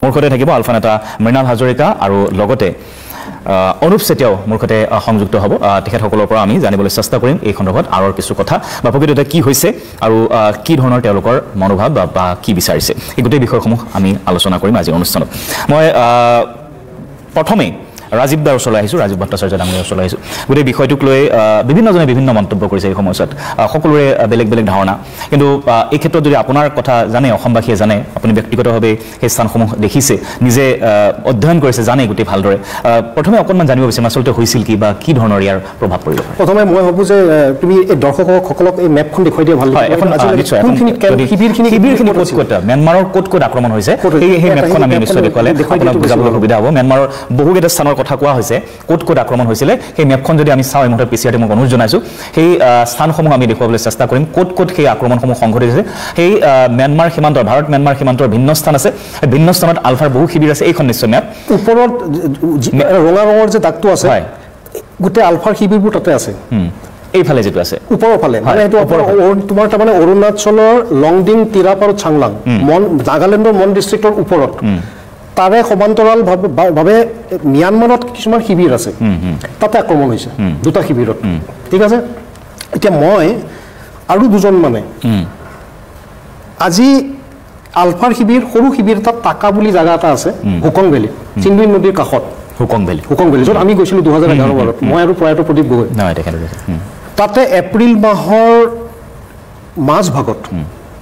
মোৰ সৈতে থাকিব আলফা নেতা মৃণাল হাজৰিকা আৰু লগতে অনুপ চেতিয়াও মোৰ সৈতে সংযুক্ত হ'ব তেখেতসকলৰ পৰা আমি জানিবলৈ চেষ্টা কৰিম এই সন্দৰ্ভত আৰু কিছু কথা বা প্ৰকৃততে কি হৈছে আৰু কি ধৰণৰ তেওঁলোকৰ মনোভাৱ বা কি বিচাৰিছে এই গোটেই বিষয়সমূহ আমি আলোচনা কৰিম আজিৰ অনুষ্ঠানত মই প্ৰথমে ৰাজীৱ দাৰ ওচৰলৈ আহিছোঁ ৰাজীৱ ভট্টাচাৰ্য ডাঙৰীয়াৰ ওচৰলৈ আহিছোঁ গোটেই বিষয়টোক লৈ বিভিন্নজনে বিভিন্ন মন্তব্য কৰিছে এই সময়ছোৱাত সকলোৰে বেলেগ বেলেগ ধাৰণা কিন্তু এই ক্ষেত্ৰত যদি আপোনাৰ কথা জানে অসমবাসীয়ে জানে আপুনি ব্যক্তিগতভাৱে সেই স্থানসমূহ দেখিছে নিজে অধ্যয়ন কৰিছে জানে গোটেই ভালদৰে প্ৰথমে অকণমান জানিব বিচাৰিম আচলতে হৈছিল কি বা কি ধৰণৰ ইয়াৰ প্ৰভাৱ পৰিব প্ৰথমে মই ভাবোঁ যে তুমি এই দৰ্শকসকলক এই মেপখন দেখুৱাই দিয়া ভাল শিবিৰখিনি ক'ত ম্যানমাৰৰ ক'ত আক্ৰমণ হৈছে সেই মেপখন আমি নিশ্চয় দেখুৱালে আপোনাক বুজাবলৈ সুবিধা হ'ব ম্যানমাৰৰ বহুকেইটা স্থানৰ কথা কোৱা হৈছে ক'ত আক্ৰমণ হৈছিলে সেই মেপখন যদি আমি চাওঁ এই মুহূৰ্তত পিচিআৰটি মোক অনুৰোধ জনাইছোঁ সেই স্থানসমূহ আমি দেখুৱাবলৈ চেষ্টা কৰিম ক'ত সেই আক্ৰমণসমূহ সংঘটিত হৈছে সেই ম্যানমাৰ সীমান্তৰ ভাৰত ম্যানমাৰ সীমান্তৰ ভিন্ন স্থান আছে ভিন্ন স্থানত আলফাৰ বহু শিবিৰ আছে এইখন নিশ্চয় মেপ ওপৰত ৰঙা ৰঙৰ যে দাগটো আছে গোটেই আলফাৰ শিবিৰবোৰ তাতে আছে এইফালে যেটো আছে ওপৰৰ ফালে মানে এইটো তোমাৰ তাৰমানে অৰুণাচলৰ লংডিং তিৰাপ আৰু চাংলাং নাগালেণ্ডৰ মন ডিষ্ট্ৰিক্টৰ ওপৰত তাৰে সমান্তৰাল ভাৱে ম্যানমাৰত কিছুমান শিবিৰ আছে তাতে আক্ৰমণ হৈছে দুটা শিবিৰত ঠিক আছে এতিয়া মই আৰু দুজন মানে আজি আলফাৰ শিবিৰ সৰু শিবিৰ এটা টাকা বুলি জাগা এটা আছে হুকং ভেলী চিনবিন নদীৰ কাষত হুকং ভেলী য'ত আমি গৈছিলোঁ 2011 বৰ্ষত মই আৰু প্ৰয়াত প্ৰদীপ গগৈ তাতে এপ্ৰিল মাহৰ মাজ ভাগত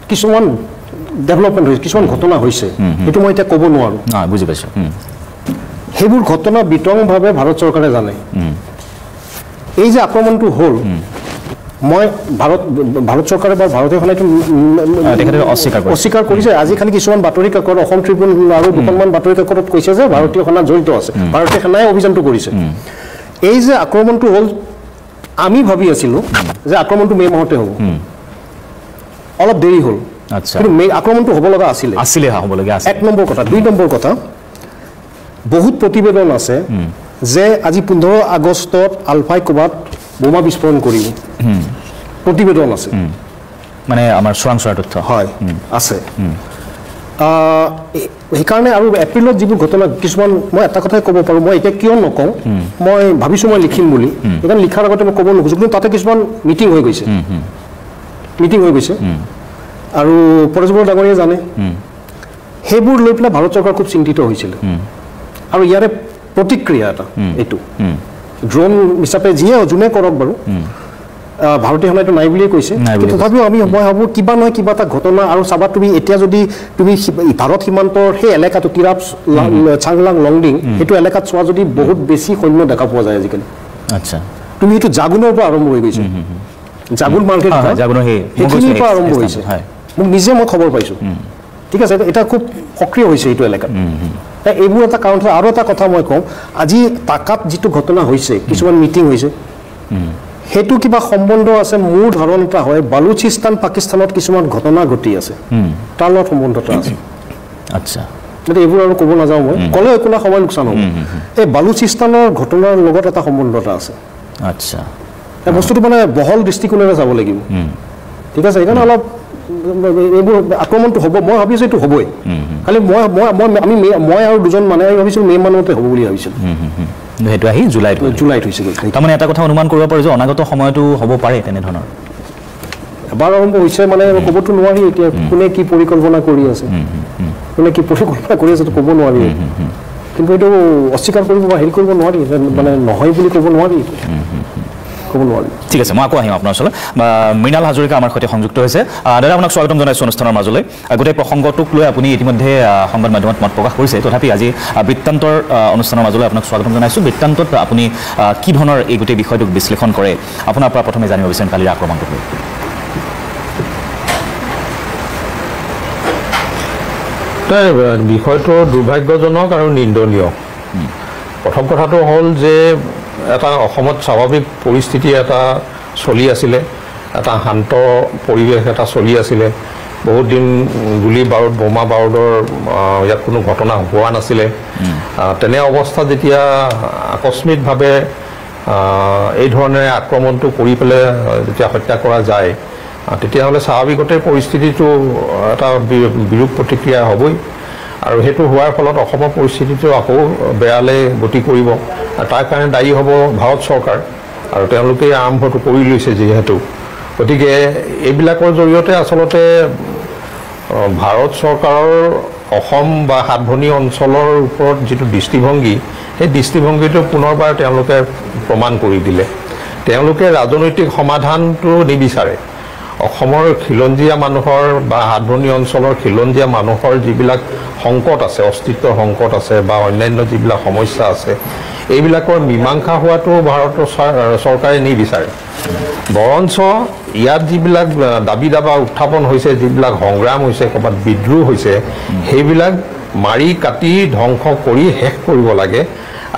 কিছুমান ডেভেলপমেণ্ট হৈছে কিছুমান ঘটনা হৈছে এইটো মই এতিয়া ক'ব নোৱাৰোঁ বুজি পাইছোঁ সেইবোৰ ঘটনা বিতংভাৱে ভাৰত চৰকাৰে জানে এই যে আক্ৰমণটো হ'ল মই ভাৰত চৰকাৰে বা ভাৰতীয় সেনাইটো অস্বীকাৰ কৰিছে আজি খালি কিছুমান বাতৰি কাকত অসম ট্ৰিবিউন আৰু দুখনমান বাতৰি কাকতত কৈছে যে ভাৰতীয় সেনা জড়িত আছে ভাৰতীয় সেনাই অভিযানটো কৰিছে এই যে আক্ৰমণটো হ'ল আমি ভাবি আছিলোঁ যে আক্ৰমণটো মে' মাহতে হ'ব অলপ দেৰি হ'ল কিন্তু আক্ৰমণটো হ'ব লগা আছিলে এক নম্বৰ কথা 2 নম্বৰ কথা বহুত প্ৰতিবেদন আছে যে আজি 15 আগষ্টত আলফাই ক'ৰবাত বোমা বিস্ফোৰণ কৰিব প্ৰতিবেদন আছে মানে আমাৰ চোৰাংচোৱাৰ তথ্য হয় আছে সেইকাৰণে আৰু এপ্ৰিলত যিবোৰ ঘটনা কিছুমান মই এটা কথাই ক'ব পাৰোঁ মই এতিয়া কিয় নকওঁ মই ভাবিছোঁ মই লিখিম বুলি সেইকাৰণে লিখাৰ আগতে মই ক'ব নোখোজোঁ কিন্তু তাতে কিছুমান মিটিং হৈ গৈছে আৰু পৰেশবৰ ডাঙৰীয়াই জানে সেইবোৰ লৈ পেলাই ভাৰত চৰকাৰ খুব চিন্তিত হৈছিলে আৰু ইয়াৰে প্ৰতিক্ৰিয়া এটা এইটো ড্ৰোন হিচাপে যিয়ে যোনে কৰক বাৰু ভাৰতীয় সেনাইটো নাই বুলিয়ে কৈছে তথাপিও মই ভাবোঁ কিবা নহয় কিবা এটা ঘটনা আৰু চাবা তুমি এতিয়া যদি তুমি ভাৰত সীমান্তৰ সেই এলেকাটো তিৰাপ চাংলাং লংডিং সেইটো এলেকাত চোৱা যদি বহুত বেছি সৈন্য দেখা পোৱা যায় আজিকালি আচ্ছা তুমি এইটো জাগুনৰ পৰা আৰম্ভ হৈ গৈছে জাগুন মাৰ্কেট সেইখিনিৰ পৰা আৰম্ভ হৈছে মোক নিজে মই খবৰ পাইছোঁ ঠিক আছে এটা খুব সক্ৰিয় হৈছে এইটো এলেকাত এইবোৰ এটা কাৰণ আৰু এটা কথা মই কওঁ আজি টাকাত যিটো ঘটনা হৈছে কিছুমান মিটিং হৈছে সেইটো কিবা সম্বন্ধ আছে মোৰ ধাৰণা এটা হয় বালুচিস্তান পাকিস্তানত কিছুমান ঘটনা ঘটি আছে তাৰ লগত সম্বন্ধ এটা আছে আচ্ছা যদি এইবোৰ আৰু ক'ব নাযাওঁ মই ক'লে একো না সময় লোকচান হ'ব এই বালুচিস্তানৰ ঘটনাৰ লগত এটা সম্বন্ধ এটা আছে আচ্ছা এই বস্তুটো মানে বহল দৃষ্টিকোণেৰে চাব লাগিব ঠিক আছে সেইকাৰণে অলপ এইবোৰ আক্ৰমণটো হ'ব মই ভাবিছোঁ এইটো হ'বই খালি মই আৰু দুজন মানে ভাবিছিলোঁ মে' মানতে হ'ব বুলি ভাবিছিলোঁ সেইটো আহি জুলাইত হৈছেগৈ তাৰমানে এটা কথা অনুমান কৰিব পাৰোঁ যে অনাগত সময়তো হ'ব পাৰে তেনেধৰণৰ এবাৰ আৰম্ভ হৈছে মানে ক'বতো নোৱাৰি এতিয়া কোনে কি পৰিকল্পনা কৰি আছে ক'ব নোৱাৰি কিন্তু এইটো অস্বীকাৰ কৰিব বা হেৰি কৰিব নোৱাৰি মানে নহয় বুলি ক'ব নোৱাৰি ঠিক আছে মই আকৌ আহিম আপোনাৰ ওচৰলৈ মৃণাল হাজৰিকা আমাৰ সৈতে সংযুক্ত হৈছে দাদা আপোনাক স্বাগতম জনাইছোঁ অনুষ্ঠানৰ মাজলৈ গোটেই প্ৰসংগটোক লৈ আপুনি ইতিমধ্যে সংবাদ মাধ্যমত মত প্ৰকাশ কৰিছে তথাপি আজি বৃত্তান্তৰ অনুষ্ঠানৰ মাজলৈ আপোনাক স্বাগতম জনাইছোঁ বৃত্তান্তত আপুনি কি ধৰণৰ এই গোটেই বিষয়টোক বিশ্লেষণ কৰে আপোনাৰ পৰা প্ৰথমে জানিব বিচাৰিম কালিৰ আক্ৰমণটোক লৈ বিষয়টো দুৰ্ভাগ্যজনক আৰু নিন্দনীয় প্ৰথম কথাটো হ'ল যে এটা অসমত স্বাভাৱিক পৰিস্থিতি এটা চলি আছিলে এটা শান্ত পৰিৱেশ এটা চলি আছিলে বহুত দিন গুলি বাৰুদ বোমা বাৰুদৰ ইয়াত কোনো ঘটনা হোৱা নাছিলে তেনে অৱস্থাত যেতিয়া আকস্মিকভাৱে এই ধৰণে আক্ৰমণটো কৰি পেলাই যেতিয়া হত্যা কৰা যায় তেতিয়াহ'লে স্বাভাৱিকতে পৰিস্থিতিটো এটা বিৰূপ প্ৰতিক্ৰিয়া হ'বই আৰু সেইটো হোৱাৰ ফলত অসমৰ পৰিস্থিতিটো আকৌ বেয়ালৈ গতি কৰিব আৰু তাৰ কাৰণে দায়ী হ'ব ভাৰত চৰকাৰ আৰু তেওঁলোকে আৰম্ভটো কৰি লৈছে যিহেতু গতিকে এইবিলাকৰ জৰিয়তে আচলতে ভাৰত চৰকাৰৰ অসম বা সাতভনী অঞ্চলৰ ওপৰত যিটো দৃষ্টিভংগী সেই দৃষ্টিভংগীটো পুনৰবাৰ তেওঁলোকে প্ৰমাণ কৰি দিলে তেওঁলোকে ৰাজনৈতিক সমাধানটো নিবিচাৰে অসমৰ খিলঞ্জীয়া মানুহৰ বা সাতভনী অঞ্চলৰ খিলঞ্জীয়া মানুহৰ যিবিলাক সংকট আছে অস্তিত্বৰ সংকট আছে বা অন্যান্য যিবিলাক সমস্যা আছে এইবিলাকৰ মীমাংসা হোৱাটো ভাৰতৰ চৰকাৰে নিবিচাৰে বৰঞ্চ ইয়াত যিবিলাক দাবী দাবা উত্থাপন হৈছে যিবিলাক সংগ্ৰাম হৈছে ক'ৰবাত বিদ্ৰোহ হৈছে সেইবিলাক মাৰি কাটি ধ্বংস কৰি শেষ কৰিব লাগে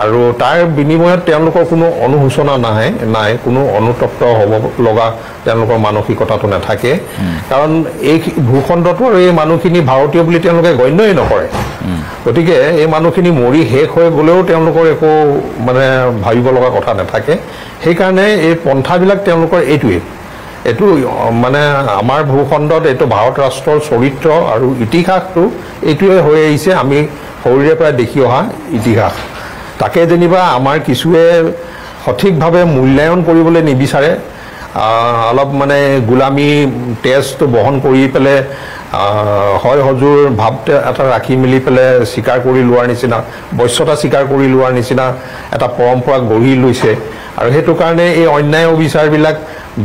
আৰু তাৰ বিনিময়ত তেওঁলোকৰ কোনো অনুশোচনা নাই কোনো অনুতপ্ত হ'ব লগা তেওঁলোকৰ মানসিকতাটো নাথাকে কাৰণ এই ভূখণ্ডটোৰ এই মানুহখিনি ভাৰতীয় বুলি তেওঁলোকে গণ্যই নকৰে গতিকে এই মানুহখিনি মৰি শেষ হৈ গ'লেও তেওঁলোকৰ একো মানে ভাবিব লগা কথা নাথাকে সেইকাৰণে এই পন্থাবিলাক তেওঁলোকৰ এইটো মানে আমাৰ ভূখণ্ডত এইটো ভাৰত ৰাষ্ট্ৰৰ চৰিত্ৰ আৰু ইতিহাসটো এইটোৱে হৈ আহিছে আমি সৰুৰে পৰা দেখি অহা ইতিহাস তাকে যেনিবা আমাৰ কিছুৱে সঠিকভাৱে মূল্যায়ন কৰিবলৈ নিবিচাৰে অলপ মানে গোলামী তেজটো বহন কৰি পেলাই হয় হজুৰ ভাৱ এটা ৰাখি মেলি পেলাই স্বীকাৰ কৰি লোৱাৰ নিচিনা বশ্যতা স্বীকাৰ কৰি লোৱাৰ নিচিনা এটা পৰম্পৰা গঢ়ি লৈছে আৰু সেইটো কাৰণে এই অন্যায় অবিচাৰবিলাক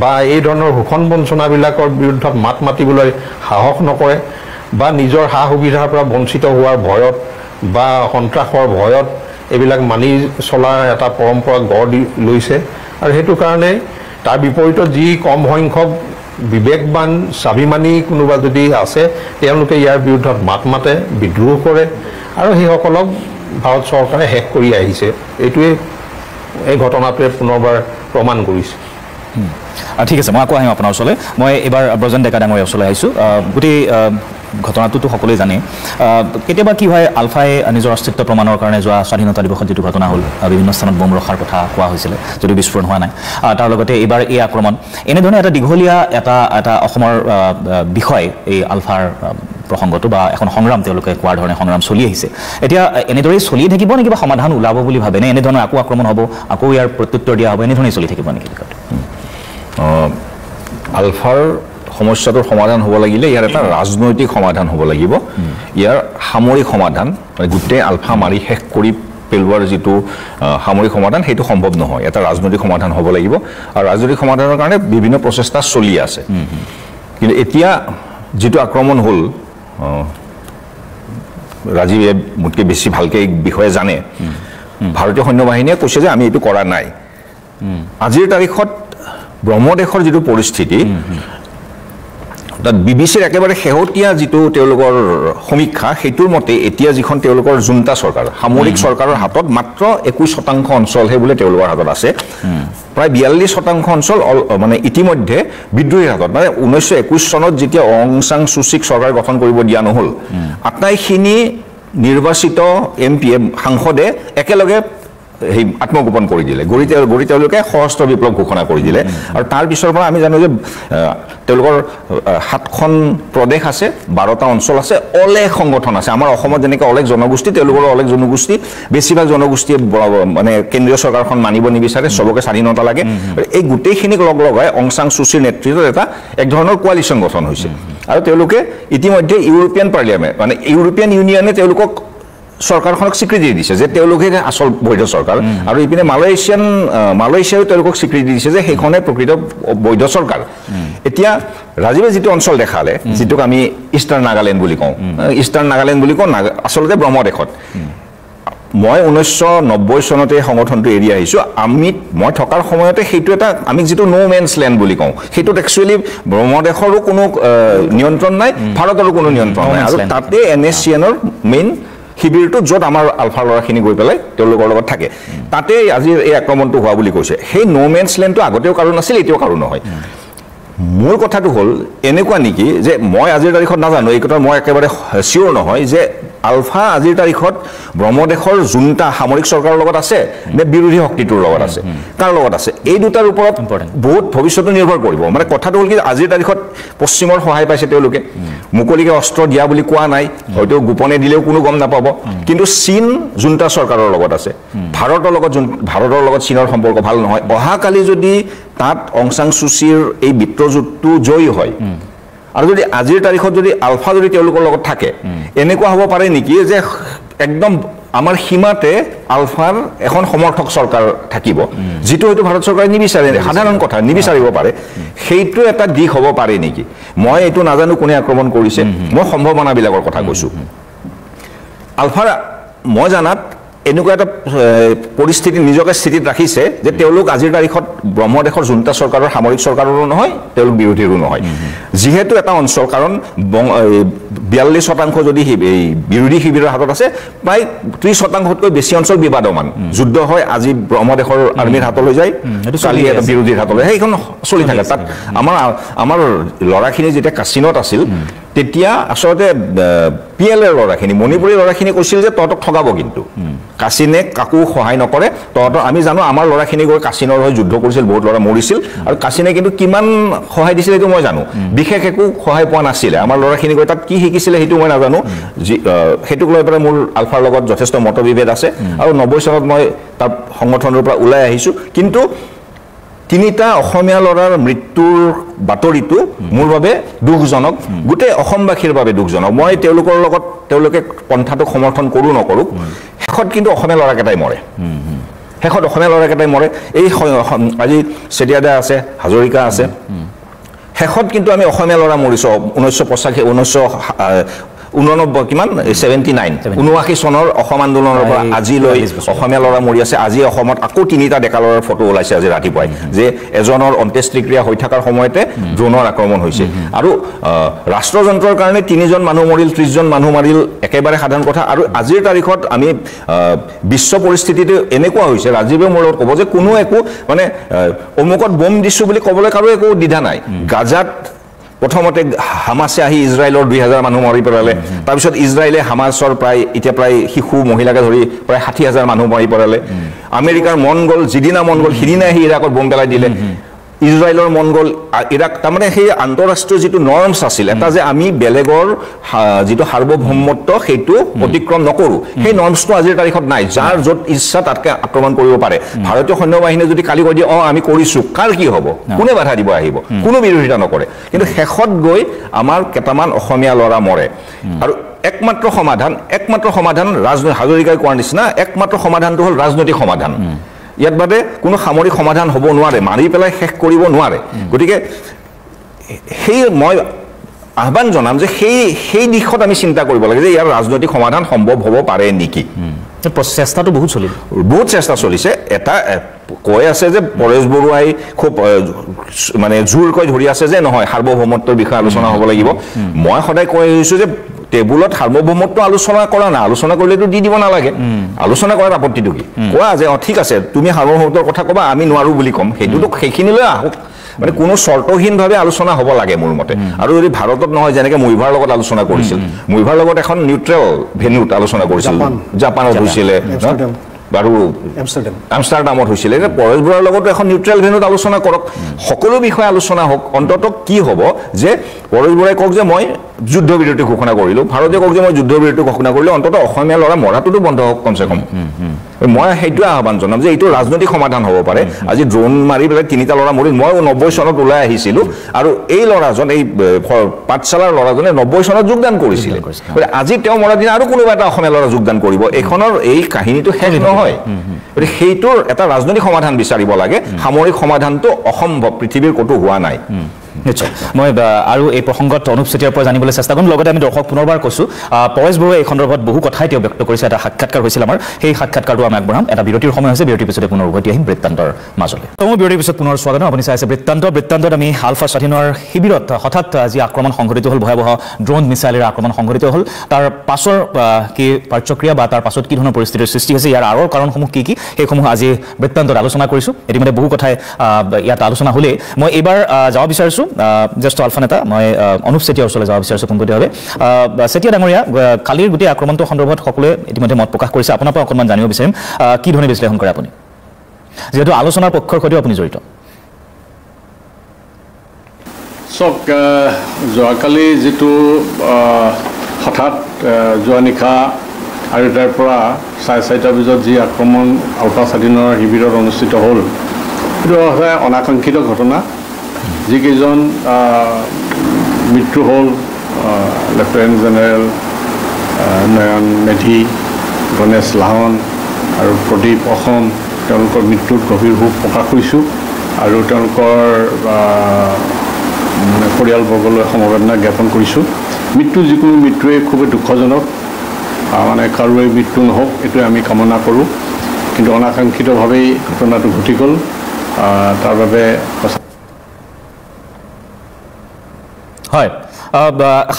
বা এই ধৰণৰ শোষণ বঞ্চনাবিলাকৰ বিৰুদ্ধত মাত মাতিবলৈ সাহস নকৰে বা নিজৰ সা সুবিধাৰ পৰা বঞ্চিত হোৱাৰ ভয়ত বা সন্ত্ৰাসৰ ভয়ত এইবিলাক মানি চলাৰ এটা পৰম্পৰা গঢ় দি লৈছে আৰু সেইটো কাৰণে তাৰ বিপৰীতত যি কম সংখ্যক বিবেকবান স্বাভিমানী কোনোবা যদি আছে তেওঁলোকে ইয়াৰ বিৰুদ্ধত মাত মাতে বিদ্ৰোহ কৰে আৰু সেইসকলক ভাৰত চৰকাৰে শেষ কৰি আহিছে এইটোৱে এই ঘটনাটোৱে পুনৰবাৰ প্ৰমাণ কৰিছে ঠিক আছে মই আকৌ আহিম আপোনাৰ ওচৰলৈ মই এইবাৰ ব্ৰজেন ডেকা ডাঙৰীয়া ওচৰলৈ আহিছোঁ গোটেই ঘটনাটোতো সকলোৱে জানে কেতিয়াবা কি হয় আলফাই নিজৰ অস্তিত্ব প্ৰমাণৰ কাৰণে যোৱা স্বাধীনতা দিৱসত যিটো ঘটনা হ'ল বিভিন্ন স্থানত বোম ৰখাৰ কথা কোৱা হৈছিলে যদিও বিস্ফোৰণ হোৱা নাই তাৰ লগতে এইবাৰ এই আক্ৰমণ এনেধৰণে এটা দীঘলীয়া এটা অসমৰ বিষয় এই আলফাৰ প্ৰসংগটো বা এখন সংগ্ৰাম তেওঁলোকে কোৱাৰ ধৰণে সংগ্ৰাম চলি আহিছে এতিয়া এনেদৰেই চলি থাকিব নেকি বা সমাধান ওলাব বুলি ভাবেনে এনেধৰণৰ আকৌ আক্ৰমণ হ'ব আকৌ ইয়াৰ প্ৰত্যুত্তৰ দিয়া হ'ব এনেধৰণেই চলি থাকিব নেকি আলফাৰ সমস্যাটোৰ সমাধান হ'ব লাগিলে ইয়াৰ এটা ৰাজনৈতিক সমাধান হ'ব লাগিব ইয়াৰ সামৰিক সমাধান গোটেই আলফা মাৰি শেষ কৰি পেলোৱাৰ যিটো সামৰিক সমাধান সেইটো সম্ভৱ নহয় এটা ৰাজনৈতিক সমাধান হ'ব লাগিব আৰু ৰাজনৈতিক সমাধানৰ কাৰণে বিভিন্ন প্ৰচেষ্টা চলি আছে কিন্তু এতিয়া যিটো আক্ৰমণ হ'ল ৰাজীৱে মোতকৈ বেছি ভালকৈ এই বিষয়ে জানে ভাৰতীয় সৈন্য বাহিনীয়ে কৈছে যে আমি এইটো কৰা নাই আজিৰ তাৰিখত ব্ৰহ্মদেশৰ যিটো পৰিস্থিতি তাত বিবিচিৰ একেবাৰে শেহতীয়া যিটো তেওঁলোকৰ সমীক্ষা সেইটোৰ মতে এতিয়া যিখন তেওঁলোকৰ জুণ্টা চৰকাৰ সামৰিক চৰকাৰৰ হাতত মাত্ৰ 21% অঞ্চলহে বোলে তেওঁলোকৰ হাতত আছে প্ৰায় 42% অঞ্চল মানে ইতিমধ্যে বিদ্ৰোহীৰ হাতত মানে 1921 চনত যেতিয়া অং সাং চুচিক চৰকাৰ গঠন কৰিব দিয়া নহ'ল আটাইখিনি নিৰ্বাচিত এমপিয়ে সাংসদে একেলগে সেই আত্মগোপন কৰি দিলে গৰি তেওঁলোকে সশস্ত্ৰ বিপ্লৱ ঘোষণা কৰি দিলে আৰু তাৰ পিছৰ পৰা আমি জানো যে তেওঁলোকৰ 7খন প্ৰদেশ আছে 12টা অঞ্চল আছে অলেখ সংগঠন আছে আমাৰ অসমত যেনেকৈ অলেখ জনগোষ্ঠী তেওঁলোকৰ অলেখ জনগোষ্ঠী বেছিভাগ জনগোষ্ঠীয়ে মানে কেন্দ্ৰীয় চৰকাৰখন মানিব নিবিচাৰে চবকে স্বাধীনতা লাগে এই গোটেইখিনিক লগ লগাই অং সাং চুচিৰ নেতৃত্বত এটা এক ধৰণৰ কোৱালিশ্যন গঠন হৈছে আৰু তেওঁলোকে ইতিমধ্যে ইউৰোপিয়ান পাৰ্লিয়ামেণ্ট মানে ইউৰোপিয়ান ইউনিয়নে তেওঁলোকক চৰকাৰখনক স্বীকৃতি দিছে যে তেওঁলোকে আসল বৈধ চৰকাৰ আৰু ইপিনে মালয়েছিয়াও তেওঁলোকক স্বীকৃতি দিছে যে সেইখনে প্ৰকৃত বৈধ চৰকাৰ এতিয়া ৰাজীৱে যিটো অঞ্চল দেখালে যিটোক আমি ইষ্টাৰ্ণ নাগালেণ্ড বুলি কওঁ আচলতে ব্ৰহ্মদেশত মই 1990 চনতে সংগঠনটো এৰি আহিছোঁ মই থকাৰ সময়তে সেইটো এটা আমি যিটো নো মেনছ লেণ্ড বুলি কওঁ সেইটোত একচুৱেলি ব্ৰহ্মদেশৰো কোনো নিয়ন্ত্ৰণ নাই ভাৰতৰো কোনো নিয়ন্ত্ৰণ নাই আৰু তাতে NSCNৰ মেইন শিবিৰটো য'ত আমাৰ আলফা ল'ৰাখিনি গৈ পেলাই তেওঁলোকৰ লগত থাকে তাতে আজি এই আক্ৰমণটো হোৱা বুলি কৈছে সেই নো মেনছ লেণ্ডটো আগতেও কাৰো নাছিল এতিয়াও কাৰো নহয় মূল কথাটো হ'ল এনেকুৱা নেকি যে মই আজিৰ তাৰিখত নাজানো এই কথা মই একেবাৰে চিয়ৰ নহয় যে আলফা আজিৰ তাৰিখত ব্ৰহ্মদেশৰ জুণ্টা সামৰিক চৰকাৰৰ লগত আছে নে বিৰোধী শক্তিটোৰ লগত আছে কাৰ লগত আছে এই দুটাৰ ওপৰত বহুত ভৱিষ্যতে নিৰ্ভৰ কৰিব মানে কথাটো হ'ল কি আজিৰ তাৰিখত পশ্চিমৰ সহায় পাইছে তেওঁলোকে মুকলিকে অস্ত্ৰ দিয়া বুলি কোৱা নাই হয়তো গোপনে দিলেও কোনো গম নাপাব কিন্তু চীন জুণ্টা চৰকাৰৰ লগত আছে ভাৰতৰ লগত চীনৰ সম্পৰ্ক ভাল নহয় অহাকালি যদি তাত অং সান সু চিৰ এই বিত্ৰযুদ্ধটো জয়ী হয় আৰু যদি আজিৰ তাৰিখত যদি আলফা যদি তেওঁলোকৰ লগত থাকে এনেকুৱা হ'ব পাৰে নেকি যে একদম আমাৰ সীমাতে আলফাৰ এখন সমৰ্থক চৰকাৰ থাকিব যেটো হয়তো ভাৰত চৰকাৰে নিবিচাৰে সাধাৰণ কথা নিবিচাৰিব পাৰে সেইটো এটা দিশ হ'ব পাৰে নেকি মই এইটো নাজানো কোনে আক্ৰমণ কৰিছে মই সম্ভাৱনাবিলাকৰ কথা কৈছো আলফাৰ মই জানাত এনেকুৱা এটা পৰিস্থিতি নিজকে স্থিতিত ৰাখিছে যে তেওঁলোক আজিৰ তাৰিখত ব্ৰহ্মদেশৰ জুণ্টা চৰকাৰৰ সামৰিক চৰকাৰৰো নহয় তেওঁলোক বিৰোধীৰো নহয় যিহেতু এটা অঞ্চল কাৰণ 42% যদি বিৰোধী শিবিৰৰ হাতত আছে প্ৰায় 30%তকৈ বেছি অঞ্চল বিবাদমান যুদ্ধ হয় আজি ব্ৰহ্মদেশৰ আৰ্মিৰ হাতলৈ যায় কালি এটা বিৰোধীৰ হাতলৈ সেইখন চলি থাকে তাত আমাৰ লৰাখিনি যেতিয়া কাছিনত আছিল তেতিয়া আসলে পিএলএৰ লৰাখিনি মণিপুৰী লৰাখিনি কৈছিল যে তহঁতক ঠগাব কিন্তু কাছিনে কাকো সহায় নকৰে তহঁতৰ আমি জানো আমাৰ লৰাখিনি গৈ কাছিনৰ হৈ যুদ্ধ কৰিছিল বহুত লৰা মৰিছিল আৰু কাছিনে কিন্তু কিমান সহায় দিছিল এইটো মই জানো বিশেষ একো সহায় পোৱা নাছিল আমাৰ লৰাখিনি গৈ তাত কি শিকিছিল সেইটো মই নাজানো হেতুক লৈ পেলাই মোৰ আলফাৰ লগত যথেষ্ট মতবিভেদ আছে আৰু 90 চনত মই তাৰ সংগঠনৰ পৰা ওলাই আহিছো কিন্তু তিনিটা অসমীয়া লৰাৰ মৃত্যুৰ বাতৰিটো মোৰ বাবে দুখজনক গুটে অসমবাসীৰ বাবে দুখজনক মই তেওঁলোকৰ লগত তেওঁলোকে পন্থাটো সমৰ্থন কৰো নকৰো হেখত কিন্তু অসমীয়া লৰাকেটাই মৰে হেখত অসমীয়া লৰাকেটাই মৰে এই আজি সেটিয়াদা আছে হাজৰিকা আছে হেখত কিন্তু আমি অসমীয়া লৰা মৰিছো 1989 কিমান 79 চনৰ অসম আন্দোলনৰ পৰা আজিলৈ অসমীয়া লৰা মৰি আছে আজি অসমত আকৌ তিনিটা ডেকা লৰাৰ ফটো ওলাইছে আজি ৰাতিপুৱাই যে এজনৰ অন্ত্যেষ্টিক্ৰিয়া হৈ থকাৰ সময়তে ড্ৰোনৰ আক্ৰমণ হৈছে আৰু ৰাষ্ট্ৰযন্ত্ৰৰ কাৰণে 3 জন মানুহ মৰিল 30 জন মানুহ মাৰিল একেবাৰে সাধাৰণ কথা আৰু আজিৰ তাৰিখত আমি বিশ্ব পৰিস্থিতিটো এনেকুৱা হৈছে ৰাজীৱে মোৰ লগত ক'ব যে কোনো একো মানে অমুকত বম দিছো বুলি ক'বলৈ কাৰো একো দ্বিধা নাই গাজাত প্ৰথমতে হামাসে আহি ইজৰাইলৰ 2000 মানুহ মাৰি পেলালে তাৰ পিছত ইজৰাইলে হামাসৰ প্ৰায় শিশু মহিলাকে ধৰি প্ৰায় 60000 মানুহ মাৰি পেলালে আমেৰিকাৰ মনগল জিদিনা মনগল হিদিনা আহি ইৰাকত বম পেলাই দিলে ইজৰাইলৰ মনগল ইৰাক তাৰমানে সেই আন্তঃৰাষ্ট্ৰীয় যেটো নৰ্মছ আছিল এটা যে আমি বেলেগৰ যেটো সাৰ্বভৌমত্ব সেইটো অতিক্ৰম নকৰো সেই নৰ্মছটো আজিৰ তাৰিখত নাই যাৰ যত ইচ্ছা তাতকে আক্ৰমণ কৰিব পাৰে ভাৰতীয় সৈন্য বাহিনী যদি কালি কৈ দিয়ে আমি কৰিছো কাৰ কি হ'ব কোনে বাধা দিব আহিব কোনো বিৰোধিতা নকৰে কিন্তু শেষত গৈ আমাৰ কেটামান অসমীয়া লৰা মৰে আৰু একমাত্ৰ সমাধান ৰাজনৈতিক হাজৰিকাই কোৱাৰ নিচিনা একমাত্ৰ সমাধানটো হ'ল ৰাজনৈতিক সমাধান ইয়াত বাদে কোনো সামৰিক সমাধান হ'ব নোৱাৰে মাৰি পেলাই শেষ কৰিব নোৱাৰে গতিকে সেই মই আহ্বান জনাম যে সেই দিশত আমি চিন্তা কৰিব লাগে যে ইয়াৰ ৰাজনৈতিক সমাধান সম্ভৱ হ'ব পাৰে নেকি প্ৰচেষ্টাটো বহুত চেষ্টা চলিছে এটা কৈ আছে যে পৰেশ বৰুৱাই খুব মানে জোৰকৈ ধৰি আছে যে নহয় সাৰ্বভৌমত্বৰ বিষয়ে আলোচনা হ'ব লাগিব মই সদায় কৈ আহিছো যে টেবুলত সাৰ্বভৌমত্ব আলোচনা কৰা না আলোচনা কৰিলেতো দি দিব নালাগে আলোচনা কৰাৰ আপত্তিটো কি কোৱা যে ঠিক আছে তুমি সাৰ্বভৌমত্বৰ কথা ক'বা আমি নোৱাৰো বুলি ক'ম সেইটোতো সেইখিনিলৈ আহক মানে কোনো শৰ্তহীনভাৱে আলোচনা হ'ব লাগে মোৰ মতে আৰু যদি ভাৰতত নহয় যেনেকৈ মুইভাৰ লগত আলোচনা কৰিছিল মুইভাৰ লগত এখন নিউট্ৰেল ভেন্যুত আলোচনা কৰিছিল জাপানত হৈছিলে আৰু আমষ্টাৰডামত হৈছিলে যে পৰেশ বৰুৱাৰ লগত এখন নিউট্ৰেল ভেন্যুত আলোচনা কৰক সকলো বিষয়ে আলোচনা হওক অন্ততঃ কি হ'ব যে পৰেশ বৰুৱাই কওক যে মই যুদ্ধ বিৰতি ঘোষণা কৰিলো ভাৰতে কওক যে মই যুদ্ধ বিৰতি ঘোষণা কৰিলো অন্ততঃ অসমীয়া লৰা মৰাটোতো বন্ধ হওক কমসে কম মই সেইটোৱে আহ্বান জনাম যে এইটো ৰাজনৈতিক সমাধান হ'ব পাৰে আজি ড্ৰোন মাৰি পেলাই তিনিটা লৰা মৰিল মই 90 চনত ওলাই আহিছিলো আৰু এই লৰাজন এই পাঠশালাৰ লৰাজনে 90 চনত যোগদান কৰিছিল আজি তেওঁ মৰা দিনা আৰু কোনোবা এটা অসমীয়া লৰা যোগদান কৰিব এইখনৰ এই কাহিনীটো শেষ নহয় গতিকে সেইটোৰ এটা ৰাজনৈতিক সমাধান বিচাৰিব লাগে সামৰিক সমাধানটো অসম্ভৱ পৃথিৱীৰ ক'তো হোৱা নাই নিশ্চয় মই আৰু এই প্ৰসংগত অনুপ চেতিয়াৰ পৰা জানিবলৈ চেষ্টা কৰিম লগতে আমি দৰ্শক পুনৰবাৰ কৈছো পৰেশ বৰুৱাই এই সন্দৰ্ভত বহু কথাই তেওঁ ব্যক্ত কৰিছে এটা সাক্ষাৎকাৰ হৈছিল আমাৰ সেই সাক্ষাৎকাৰটো আমি আগবঢ়াম এটা বিৰতিৰ সময় হৈছে বিৰতিৰ পিছতে পুনৰ উভতি আহিম বৃত্তান্তৰ মাজলৈ মই বিৰতিৰ পিছত পুনৰ স্বাগতম আপুনি চাই আছে বৃত্তান্তত আমি আলফা স্বাধীনৰ শিবিৰত হঠাৎ আজি আক্ৰমণ সংঘটিত হ'ল ভয়াৱহ ড্ৰোন মিছাইলেৰে আক্ৰমণ সংঘটিত হ'ল তাৰ পাছৰ কি কাৰ্যক্ৰিয়া বা তাৰ পাছত কি ধৰণৰ পৰিস্থিতিৰ সৃষ্টি হৈছে ইয়াৰ আঁৰৰ কাৰণসমূহ কি সেইসমূহ আজি বৃত্তান্তত আলোচনা কৰিছোঁ ইতিমধ্যে বহু কথাই ইয়াত আলোচনা হ'লেই মই এইবাৰ যাব বিচাৰিছোঁ জ্যেষ্ঠ আলফা নেতা মই অনুপ চেতিয়াৰ ওচৰলৈ যাব বিচাৰিছোঁ পোনপটীয়াভাৱে চেতিয়া ডাঙৰীয়া কালিৰ গোটেই আক্ৰমণটোৰ সন্দৰ্ভত সকলোৱে ইতিমধ্যে মত প্ৰকাশ কৰিছে আপোনাৰ পৰা অকণমান জানিব বিচাৰিম কি ধৰণে বিশ্লেষণ কৰে আপুনি যিহেতু আলোচনাৰ পক্ষৰ সৈতেও আপুনি জড়িত চাওক যোৱাকালি যিটো হঠাৎ যোৱা নিশা আৰু তাৰ পৰা 4:30 বজাত যি আক্ৰমণ আলফা স্বাধীনৰ শিবিৰত অনুষ্ঠিত হ'ল সেইটো সঁচাই অনাকাংক্ষিত ঘটনা যিকেইজন মৃত্যু হ'ল লেফটেনেণ্ট জেনেৰেল নয়ন মেধি গণেশ লাহন আৰু প্ৰদীপ অসম তেওঁলোকৰ মৃত্যুত গভীৰ শোক প্ৰকাশ কৰিছোঁ আৰু তেওঁলোকৰ মানে পৰিয়ালবৰ্গলৈ সমবেদনা জ্ঞাপন কৰিছোঁ মৃত্যু যিকোনো মৃত্যুৱে খুবেই দুঃখজনক মানে কাৰোৰে মৃত্যু নহওক এইটোৱে আমি কামনা কৰোঁ কিন্তু অনাকাংক্ষিতভাৱেই ঘটনাটো ঘটি গ'ল তাৰ বাবে হয়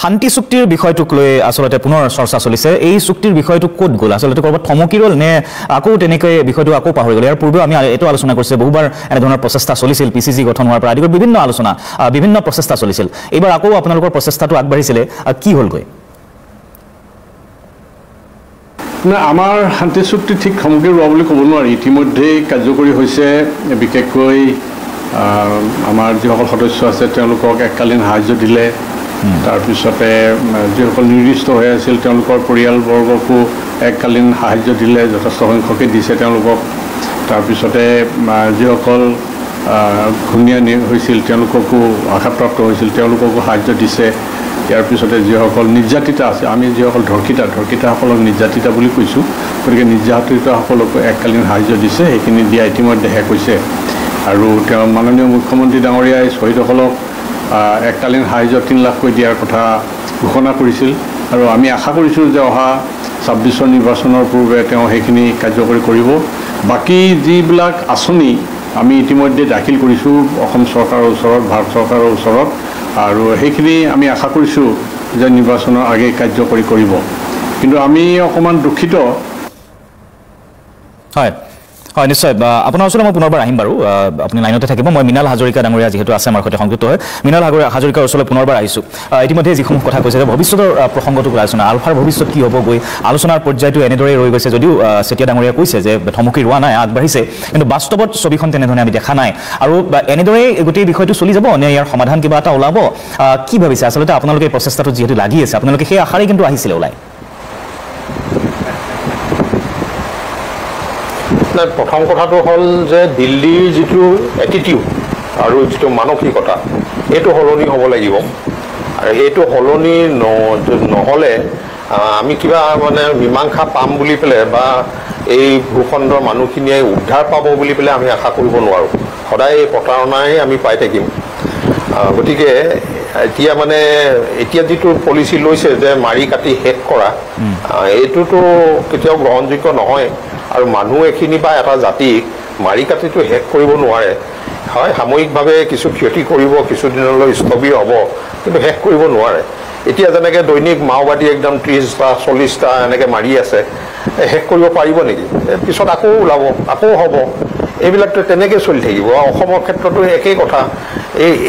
শান্তি চুক্তিৰ বিষয়টোক লৈ আসলতে পুনৰ চৰ্চা চলিছে এই চুক্তিৰ বিষয়টো ক'ত গ'ল আসলতে ক'ৰবাত থমকি ৰ'ল নে আকৌ তেনেকৈ বিষয়টো আকৌ পাহৰি গ'ল ইয়াৰ পূৰ্বে আমি এইটো আলোচনা কৰিছে বহুবাৰ এনেধৰণৰ প্ৰচেষ্টা চলিছিল PCC গঠন হোৱাৰ পৰা আদি কৰি বিভিন্ন আলোচনা বিভিন্ন প্ৰচেষ্টা চলিছিল এইবাৰ আকৌ আপোনালোকৰ প্ৰচেষ্টাটো আগবাঢ়িছিলে কি হ'লগৈ না আমাৰ শান্তি চুক্তি ঠিক থমকি ৰোৱা বুলি ক'ব নোৱাৰি ইতিমধ্যেই কাৰ্যকৰী হৈছে বিশেষকৈ আমাৰ যিসকল সদস্য আছে তেওঁলোকক এককালীন সাহায্য দিলে তাৰপিছতে যিসকল নিৰ্দিষ্ট হৈ আছিল তেওঁলোকৰ পৰিয়ালবৰ্গকো এককালীন সাহায্য দিলে যথেষ্ট সংখ্যকে দিছে তেওঁলোকক তাৰপিছতে যিসকল ঘূৰ্ণীয়া হৈছিল তেওঁলোককো আঘাতপ্ৰাপ্ত হৈছিল তেওঁলোককো সাহায্য দিছে ইয়াৰ পিছতে যিসকল নিৰ্যাতিতা আছে আমি যিসকল ধৰ্ষিতাসকলক নিৰ্যাতিতা বুলি কৈছোঁ গতিকে নিৰ্যাতিতাসকলকো এককালীন সাহায্য দিছে সেইখিনি দিয়া ইতিমধ্যে শেষ হৈছে আৰু তেওঁ মাননীয় মুখ্যমন্ত্ৰী ডাঙৰীয়াই শ্বহীদসকলক এককালীন সাহায্য 3 লাখকৈ দিয়াৰ কথা ঘোষণা কৰিছিল আৰু আমি আশা কৰিছোঁ যে অহা 26 নিৰ্বাচনৰ পূৰ্বে তেওঁ সেইখিনি কাৰ্যকৰী কৰিব বাকী যিবিলাক আঁচনি আমি ইতিমধ্যে দাখিল কৰিছোঁ অসম চৰকাৰৰ ওচৰত ভাৰত চৰকাৰৰ ওচৰত আৰু সেইখিনি আমি আশা কৰিছোঁ যে নিৰ্বাচনৰ আগে কাৰ্যকৰী কৰিব কিন্তু আমি অকণমান দুখিত হয় হয় নিশ্চয় আপোনাৰ ওচৰলৈ মই পুনৰবাৰ আহিম বাৰু আপুনি লাইনতে থাকিব মই মৃণাল হাজৰিকা ডাঙৰীয়া যিহেতু আছে আমাৰ সৈতে সংযুক্ত হয় মৃণাল হাজৰিকাৰ ওচৰলৈ পুনৰবাৰ আহিছোঁ ইতিমধ্যে যিসমূহ কথা কৈছে যে ভৱিষ্যতৰ প্ৰসংগটো আলোচনা আলফাৰ ভৱিষ্যত কি হ'বগৈ আলোচনাৰ পৰ্যায়টো এনেদৰেই ৰৈ গৈছে যদিও চেতিয়া ডাঙৰীয়া কৈছে যে থমকি ৰোৱা নাই আগবাঢ়িছে কিন্তু বাস্তৱত ছবিখন তেনেধৰণে আমি দেখা নাই আৰু এনেদৰেই গোটেই বিষয়টো চলি যাব নে ইয়াৰ সমাধান কিবা এটা ওলাব কি ভাবিছে আচলতে আপোনালোকে এই প্ৰচেষ্টাটোত যিহেতু লাগি আছে আপোনালোকে সেই আশাৰেই কিন্তু আহিছিলে ওলাই প্ৰথম কথাটো হ'ল যে দিল্লীৰ যিটো এটিটিউড আৰু যিটো মানসিকতা এইটো সলনি হ'ব লাগিব আৰু এইটো সলনি নহ'লে আমি কিবা মানে মীমাংসা পাম বুলি পেলাই বা এই ভূখণ্ডৰ মানুহখিনিয়ে উদ্ধাৰ পাব বুলি পেলাই আমি আশা কৰিব নোৱাৰোঁ সদায় এই প্ৰতাৰণাই আমি পাই থাকিম গতিকে এতিয়া যিটো পলিচি লৈছে যে মাৰি কাটি শেষ কৰা এইটোতো কেতিয়াও গ্ৰহণযোগ্য নহয় আৰু মানুহ এখিনি বা এটা জাতিক মাৰি কাটিটো শেষ কৰিব নোৱাৰে হয় সাময়িকভাৱে কিছু ক্ষতি কৰিব কিছুদিনলৈ স্থবিৰ হ'ব কিন্তু শেষ কৰিব নোৱাৰে এতিয়া যেনেকৈ দৈনিক মাওবাদী একদম 30টা 40টা এনেকৈ মাৰি আছে শেষ কৰিব পাৰিব নেকি পিছত আকৌ ওলাব আকৌ হ'ব এইবিলাকতো তেনেকৈ চলি থাকিব অসমৰ ক্ষেত্ৰতো একেই কথা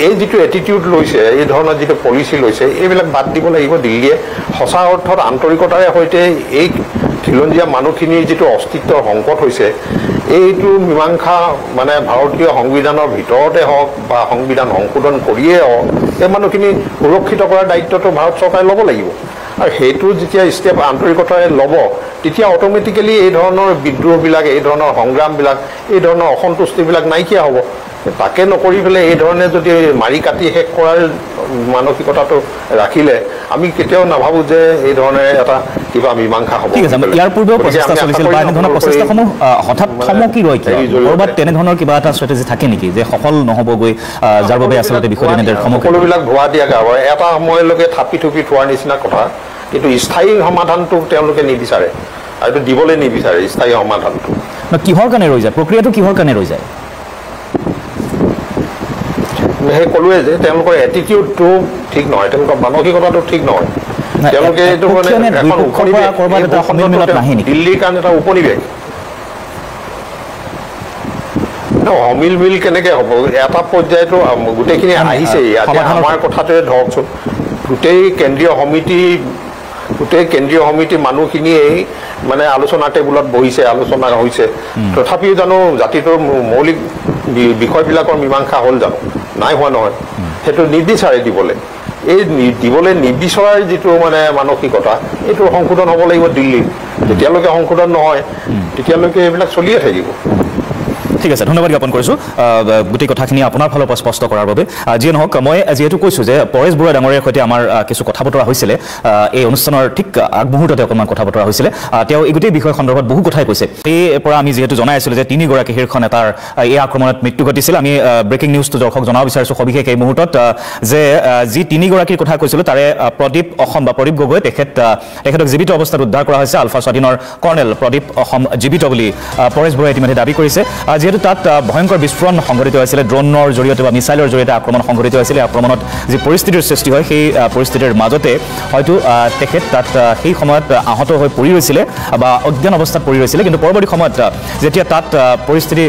এই যিটো এটিটিউড লৈছে এই ধৰণৰ যিটো পলিচি লৈছে এইবিলাক বাদ দিব লাগিব দিল্লীয়ে সঁচা অৰ্থত আন্তৰিকতাৰে সৈতে এই খিলঞ্জীয়া মানুহখিনিৰ যিটো অস্তিত্বৰ সংকট হৈছে এইটো মীমাংসা মানে ভাৰতীয় সংবিধানৰ ভিতৰতে হওক বা সংবিধান সংশোধন কৰিয়ে হওক এই মানুহখিনি সুৰক্ষিত কৰাৰ দায়িত্বটো ভাৰত চৰকাৰে ল'ব লাগিব আৰু সেইটো যেতিয়া ষ্টেপ আন্তৰিকতাৰে ল'ব তেতিয়া অট'মেটিকেলি এই ধৰণৰ বিদ্ৰোহবিলাক এই ধৰণৰ সংগ্ৰামবিলাক এই ধৰণৰ অসন্তুষ্টিবিলাক নাইকিয়া হ'ব তাকে নকৰি পেলাই এই ধৰণে যদি মাৰি কাটি শেষ কৰাৰ মানসিকতাটো ৰাখিলে আমি কেতিয়াও নাভাবোঁ যে এই ধৰণে এটা কিবা মীমাংসা হ'ব ঠিক আছে ইয়াৰ পূৰ্বেও প্ৰচেষ্টা চলিছিল বা এনেধৰণৰ প্ৰচেষ্টাসমূহ হঠাৎ থমকি ৰয় ক'ৰবাত তেনেধৰণৰ কিবা এটা ষ্ট্ৰেটেজি থাকে নেকি যে সফল নহ'বগৈ যাৰ বাবে আচলতে বিষয়টো এনেদৰে থমকি সকলোবিলাক ভুৱা দিয়া গা হয় এটা সময়লৈকে থাপি থুপি থোৱাৰ নিচিনা কথা কিন্তু স্থায়ী সমাধানটো তেওঁলোকে নিবিচাৰে আৰু এইটো দিবলৈ নিবিচাৰে স্থায়ী সমাধানটো কিহৰ কাৰণে ৰৈ যায় প্ৰক্ৰিয়াটো কিহৰ কাৰণে ৰৈ যায় সেই ক'লোৱে যে তেওঁলোকৰ এটিটিউডটো ঠিক নহয় তেওঁলোকৰ মানসিকতাটো ঠিক নহয় তেওঁলোকে এইটো মানে এখন দিল্লীৰ কাৰণে এটা উপনিৱেশ অমিল মিল কেনেকৈ হ'ব এটা পৰ্যায়তো গোটেইখিনি আহিছে আমাৰ কথাটোৱে ধৰকচোন গোটেই কেন্দ্ৰীয় সমিতি মানুহখিনিয়েই মানে আলোচনা টেবুলত বহিছে আলোচনা হৈছে তথাপিও জানো জাতিটোৰ মৌলিক বিষয়বিলাকৰ মীমাংসা হ'ল জানো নাই হোৱা নহয় সেইটো নিৰ্বিচাৰে দিবলৈ এই দিবলৈ নিৰ্বিচৰাৰ যিটো মানে মানসিকতা এইটো সংশোধন হ'ব লাগিব দিল্লীৰ যেতিয়ালৈকে সংশোধন নহয় তেতিয়ালৈকে এইবিলাক চলিয়ে থাকিব ঠিক আছে ধন্যবাদ জ্ঞাপন কৰিছোঁ গোটেই কথাখিনি আপোনাৰ ফালৰ পৰা স্পষ্ট কৰাৰ বাবে যিয়ে নহওক মই যিহেতু কৈছোঁ যে পৰেশ বৰুৱা ডাঙৰীয়াৰ সৈতে আমাৰ কিছু কথা বতৰা হৈছিলে এই অনুষ্ঠানৰ ঠিক আগমুহূৰ্ততে অকণমান কথা বতৰা হৈছিলে তেওঁ এই গোটেই বিষয় সন্দৰ্ভত বহু কথাই কৈছে এই পৰা আমি যিহেতু জনাই আছিলোঁ যে 3গৰাকী শীৰ্ষ নেতাৰ এই আক্ৰমণত মৃত্যু ঘটিছিল আমি ব্ৰেকিং নিউজটো দৰ্শক জনাব বিচাৰিছোঁ সবিশেষ এই মুহূৰ্তত যে যি 3গৰাকীৰ কথা কৈছিলোঁ তাৰে প্ৰদীপ অসম বা প্ৰদীপ গগৈ তেখেতক জীৱিত অৱস্থাত উদ্ধাৰ কৰা হৈছে আলফা স্বাধীনৰ কৰ্ণেল প্ৰদীপ অসম জীৱিত বুলি পৰেশ বৰুৱাই ইতিমধ্যে দাবী কৰিছে যিহেতু তাত ভয়ংকৰ বিস্ফোৰণ সংঘটিত হৈছিলে ড্ৰোনৰ জৰিয়তে বা মিছাইলৰ জৰিয়তে আক্ৰমণ সংঘটিত হৈছিলে আক্ৰমণত যি পৰিস্থিতিৰ সৃষ্টি হয় সেই পৰিস্থিতিৰ মাজতে হয়তো তেখেত তাত সেই সময়ত আহত হৈ পৰি ৰৈছিলে বা অজ্ঞান অৱস্থাত পৰি ৰৈছিলে কিন্তু পৰৱৰ্তী সময়ত যেতিয়া তাত পৰিস্থিতি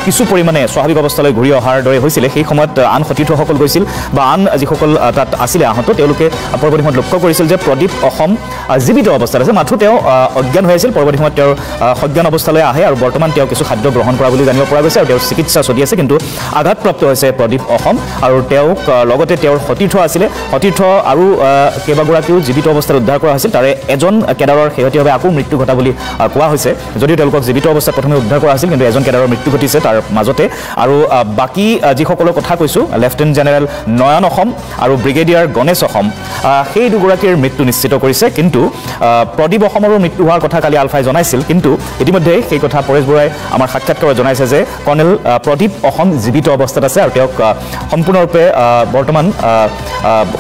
কিছু পৰিমাণে স্বাভাৱিক অৱস্থালৈ ঘূৰি অহাৰ দৰে হৈছিলে সেই সময়ত আন সতীৰ্থসকল গৈছিল বা আন যিসকল তাত আছিলে আহত তেওঁলোকে পৰৱৰ্তী সময়ত লক্ষ্য কৰিছিল যে প্ৰদীপ অসম জীৱিত অৱস্থাত আছে মাথো তেওঁ অজ্ঞান হৈ আছিল পৰৱৰ্তী সময়ত তেওঁৰ সজ্ঞান অৱস্থালৈ আহে আৰু বৰ্তমান তেওঁ কিছু খাদ্য গ্ৰহণ কৰা বুলি জানিব পৰা গৈছে আৰু তেওঁৰ চিকিৎসা চলি আছে কিন্তু আঘাতপ্ৰাপ্ত হৈছে প্ৰদীপ অসম আৰু তেওঁক লগতে তেওঁৰ সতীৰ্থ আছিলে সতীৰ্থ আৰু কেইবাগৰাকীও জীৱিত অৱস্থাত উদ্ধাৰ কৰা হৈছিল তাৰে এজন কেডাৰৰ শেহতীয়াভাৱে আকৌ মৃত্যু ঘটা বুলি কোৱা হৈছে যদিও তেওঁলোকক জীৱিত অৱস্থাত প্ৰথমে উদ্ধাৰ কৰা হৈছিল কিন্তু এজন কেডাৰৰ মৃত্যু ঘটিছে তাৰ মাজতে আৰু বাকী যিসকলৰ কথা কৈছোঁ লেফটেনেণ্ট জেনেৰেল নয়ন অসম আৰু ব্ৰিগেডিয়াৰ গণেশ অসম সেই দুগৰাকীৰ মৃত্যু নিশ্চিত কৰিছে কিন্তু প্ৰদীপ অসমৰো মৃত্যু হোৱাৰ কথা কালি আলফাই জনাইছিল কিন্তু ইতিমধ্যে সেই কথা পৰেশ বৰুৱাই আমাৰ সাক্ষাৎকাৰত জনাইছে যে কৰ্ণেল প্ৰদীপ অসম জীৱিত অৱস্থাত আছে আৰু তেওঁক সম্পূৰ্ণৰূপে বৰ্তমান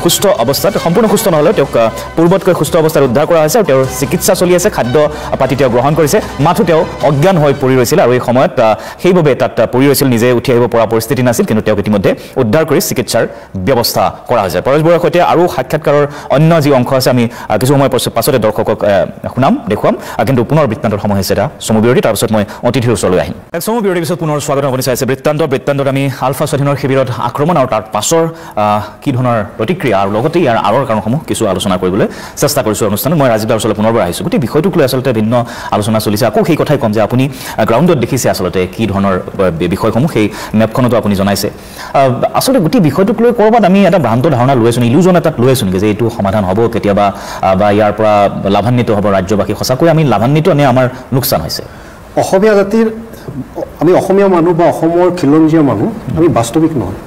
সুস্থ অৱস্থাত সম্পূৰ্ণ সুস্থ নহ'লেও তেওঁক পূৰ্বতকৈ সুস্থ অৱস্থাত উদ্ধাৰ কৰা হৈছে আৰু তেওঁৰ চিকিৎসা চলি আছে খাদ্য পাতি তেওঁ গ্ৰহণ কৰিছে মাথো তেওঁ অজ্ঞান হৈ পৰি ৰৈছিল আৰু এই সময়ত সেইবাবে তাত পৰি ৰৈছিল নিজে উঠি আহিব পৰা পৰিস্থিতি নাছিল কিন্তু তেওঁক ইতিমধ্যে উদ্ধাৰ কৰি চিকিৎসাৰ ব্যৱস্থা কৰা হৈছে পৰেশ বৰুৱাৰ সৈতে আৰু সাক্ষাৎকাৰৰ অন্য যি অংশ আছে আমি কিছু সময় পাছতে দৰ্শকক শুনাম দেখুৱাম কিন্তু পুনৰ বৃত্তান্তৰ সময় হৈছে এটা চমু বিৰতি তাৰপিছত মই অতিথিৰ ওচৰলৈ আহিম চমু বিৰতিৰ পিছত পুনৰ স্বাগতম আপুনি চাইছে বৃত্তান্তত আমি আলফা স্বাধীনৰ শিবিৰত আক্ৰমণ আৰু তাৰ পাছৰ কি ধৰণৰ প্ৰতিক্ৰিয়া আৰু লগতে ইয়াৰ আঁৰৰ কাৰণসমূহ কিছু আলোচনা কৰিবলৈ চেষ্টা কৰিছোঁ অনুষ্ঠানত মই ৰাজীৱ দাৰ ওচৰলৈ পুনৰবাৰ আহিছোঁ গোটেই বিষয়টোক লৈ আচলতে ভিন্ন আলোচনা চলিছে আকৌ সেই কথাই ক'ম যে আপুনি গ্ৰাউণ্ডত দেখিছে আচলতে কি ধৰণৰ বিষয়সমূহ সেই মেপখনতো আপুনি জনাইছে আচলতে গোটেই বিষয়টোক লৈ ক'ৰবাত আমি এটা ভ্ৰান্ত ধাৰণা লৈ আছোঁ ইলিউজন এটাত লৈ আছোঁ নেকি যে এইটো সমাধান হ'ব কেতিয়াবা বা ইয়াৰ পৰা লাভান্বিত হ'ব ৰাজ্যবাসী সঁচাকৈ আমি লাভান্বিত নে আমাৰ লোকচান হৈছে অসমীয়া জাতিৰ আমি অসমীয়া মানুহ বা অসমৰ খিলঞ্জীয়া মানুহ আমি বাস্তৱিক নহয়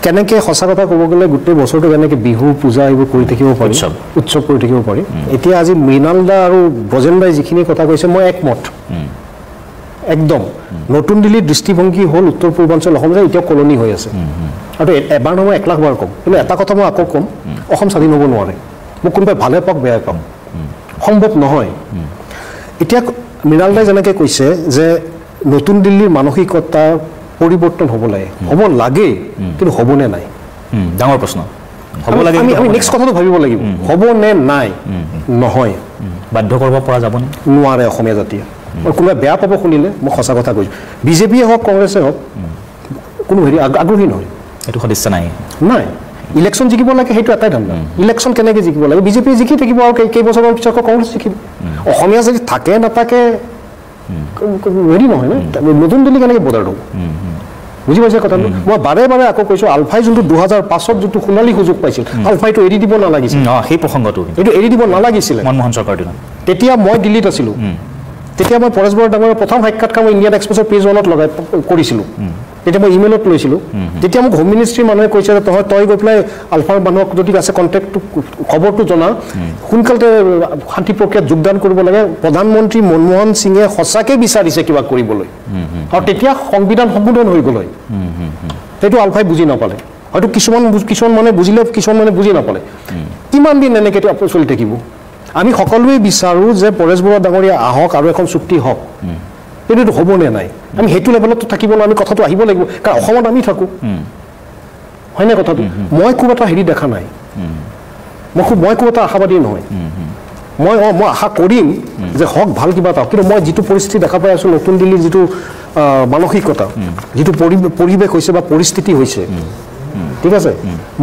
কেনেকৈ সঁচা কথা ক'ব গ'লে গোটেই বছৰটো কেনেকৈ বিহু পূজা এইবোৰ কৰি থাকিব পাৰি উৎসৱ কৰি থাকিব পাৰি এতিয়া আজি মৃণাল দা আৰু ব্ৰজেন দাই যিখিনি কথা কৈছে মই একমত একদম নতুন দিল্লীৰ দৃষ্টিভংগী হ'ল উত্তৰ পূৰ্বাঞ্চল অসম যে এতিয়াও কলনি হৈ আছে আৰু এবাৰ নহয় 1 লাখ বাৰ ক'ম কিন্তু এটা কথা মই আকৌ ক'ম অসম স্বাধীন হ'ব নোৱাৰে মোক কোনোবাই ভালে পাওক বেয়া পাওক সম্ভৱ নহয় এতিয়া মৃণাল দাই যেনেকৈ কৈছে যে নতুন দিল্লীৰ মানসিকতা পৰিৱৰ্তন হ'ব লাগে কিন্তু হ'বনে নাই ডাঙৰ প্ৰশ্ন হ'ব লাগে আমি নেক্সট কথাটো ভাবিব লাগিব হ'ব নে নাই নহয় বাধ্য কৰিব পৰা যাবনে নোৱাৰে অসমীয়া জাতিয়ে আৰু কোনোবাই বেয়া পাব শুনিলে মই সঁচা কথা কৈছোঁ বিজেপিয়ে হওক কংগ্ৰেছে হওক কোনো আগ্ৰহী নহয় এইটো সদিচ্ছা নাই ইলেকশ্যন জিকিব লাগে সেইটো এটাই ধান্দা ইলেকশ্যন কেনেকৈ জিকিব লাগে বিজেপি জিকি থাকিব আৰু কেইবছৰমানৰ পিছত কংগ্ৰেছ জিকিব অসমীয়া যদি থাকে নাথাকে হেৰি নহয় নতুন দিল্লী কেনেকৈ বৰ্ডাৰ হ'ব বুজি পাইছে কথাটো মই বাৰে বাৰে আকৌ কৈছোঁ আলফাই যোনটো 2005 যোনটো সোণালী সুযোগ পাইছিল আলফাইটো এৰি দিব নালাগিছিল সেই প্ৰসংগটো এইটো এৰি দিব নালাগিছিলে মনমোহন চৰকাৰৰ দিনত তেতিয়া মই দিল্লীত আছিলোঁ তেতিয়া মই পৰেশ বৰুৱা ডাঙৰীয়াৰ প্ৰথম সাক্ষাৎকাৰ মই ইণ্ডিয়ান এক্সপ্ৰেছৰ পেজ 1ত কৰিছিলোঁ তেতিয়া মই ইমেইলত লৈছিলোঁ তেতিয়া মোক হোম মিনিষ্ট্ৰীৰ মানুহে কৈছে যে তই গৈ পেলাই আলফাৰ মানুহক যদি আছে কণ্টেক্টটো খবৰটো জনা সোনকালতে শান্তি প্ৰক্ৰিয়াত যোগদান কৰিব লাগে প্ৰধানমন্ত্ৰী মনমোহন সিঙে সঁচাকৈ বিচাৰিছে কিবা কৰিবলৈ আৰু তেতিয়া সংবিধান সংশোধন হৈ গ'ল হয় সেইটো আলফাই বুজি নাপালে হয়তো কিছুমান মানুহে বুজিলে কিছুমান মানুহে বুজি নাপালে কিমান দিন এনেকৈ চলি থাকিব আমি সকলোৱে বিচাৰোঁ যে পৰেশ বৰুৱা ডাঙৰীয়া আহক আৰু এখন চুক্তি হওক কিন্তু হ'বনে নাই আমি সেইটো লেভেলতো থাকিব নোৱাৰোঁ আমি কথাটো আহিব লাগিব কাৰণ অসমত আমি থাকোঁ হয়নে কথাটো মই খুব এটা হেৰি দেখা নাই মই খুব এটা আশাবাদী নহয় মই আশা কৰিম যে হওক ভাল কিবা এটা কিন্তু মই যিটো পৰিস্থিতি দেখা পাই আছোঁ নতুন দিল্লীৰ যিটো মানসিকতা যিটো পৰিৱেশ হৈছে বা পৰিস্থিতি হৈছে ঠিক আছে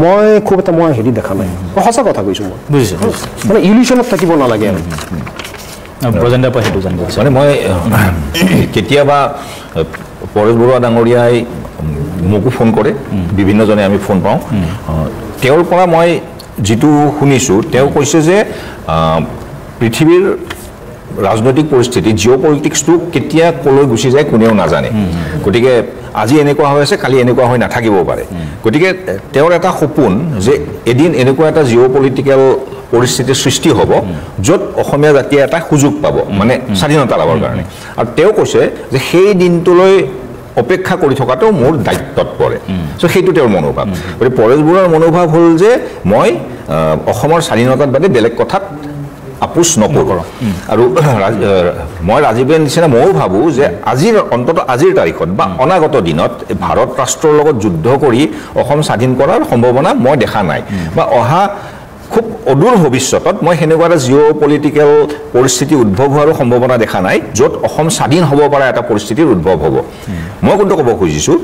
মই খুব এটা মই হেৰি দেখা নাই মই সঁচা কথা কৈছোঁ মই বুজিছোঁ মানে ইলিউশ্যনত থাকিব নালাগে আৰু ব্ৰজেন্দ্ৰৰ পৰা সেইটো জানিব মানে মই কেতিয়াবা পৰেশ বৰুৱা ডাঙৰীয়াই মোকো ফোন কৰে বিভিন্নজনে আমি ফোন পাওঁ তেওঁৰ পৰা মই যেটো শুনিছো তেওঁ কৈছে যে পৃথিৱীৰ ৰাজনৈতিক পৰিস্থিতি জিঅ'পলিটিক্সটো কেতিয়া কলৈ গুচি যায় কোনেও নাজানে গতিকে আজি এনেকুৱা হৈ আছে কালি এনেকুৱা হৈ নাথাকিবও পাৰে গতিকে তেওঁৰ এটা সপোন যে এদিন এনেকুৱা এটা জিঅ'পলিটিকেল পৰিস্থিতিৰ সৃষ্টি হ'ব য'ত অসমীয়া জাতিয়ে এটা সুযোগ পাব মানে স্বাধীনতা লাভৰ কাৰণে আৰু তেওঁ কৈছে যে সেই দিনটোলৈ অপেক্ষা কৰি থকাটো মোৰ দায়িত্বত পৰে সো সেইটো তেওঁৰ মনোভাৱ গতিকে পৰেশ বৰুৱাৰ মনোভাৱ হ'ল যে মই অসমৰ স্বাধীনতাৰ বাদে বেলেগ কথাত আপোচ নকৰোঁ আৰু মই ৰাজীৱে নিচিনা ময়ো ভাবোঁ যে আজিৰ অন্তত আজিৰ তাৰিখত বা অনাগত দিনত ভাৰত ৰাষ্ট্ৰৰ লগত যুদ্ধ কৰি অসম স্বাধীন কৰাৰ সম্ভাৱনা মই দেখা নাই বা অহা খুব অদূৰ ভৱিষ্যতত মই সেনেকুৱা এটা জিঅ'পলিটিকেল পৰিস্থিতি উদ্ভৱ হোৱাৰো সম্ভাৱনা দেখা নাই য'ত অসম স্বাধীন হ'ব পৰা এটা পৰিস্থিতিৰ উদ্ভৱ হ'ব মই কোনটো ক'ব খুজিছোঁ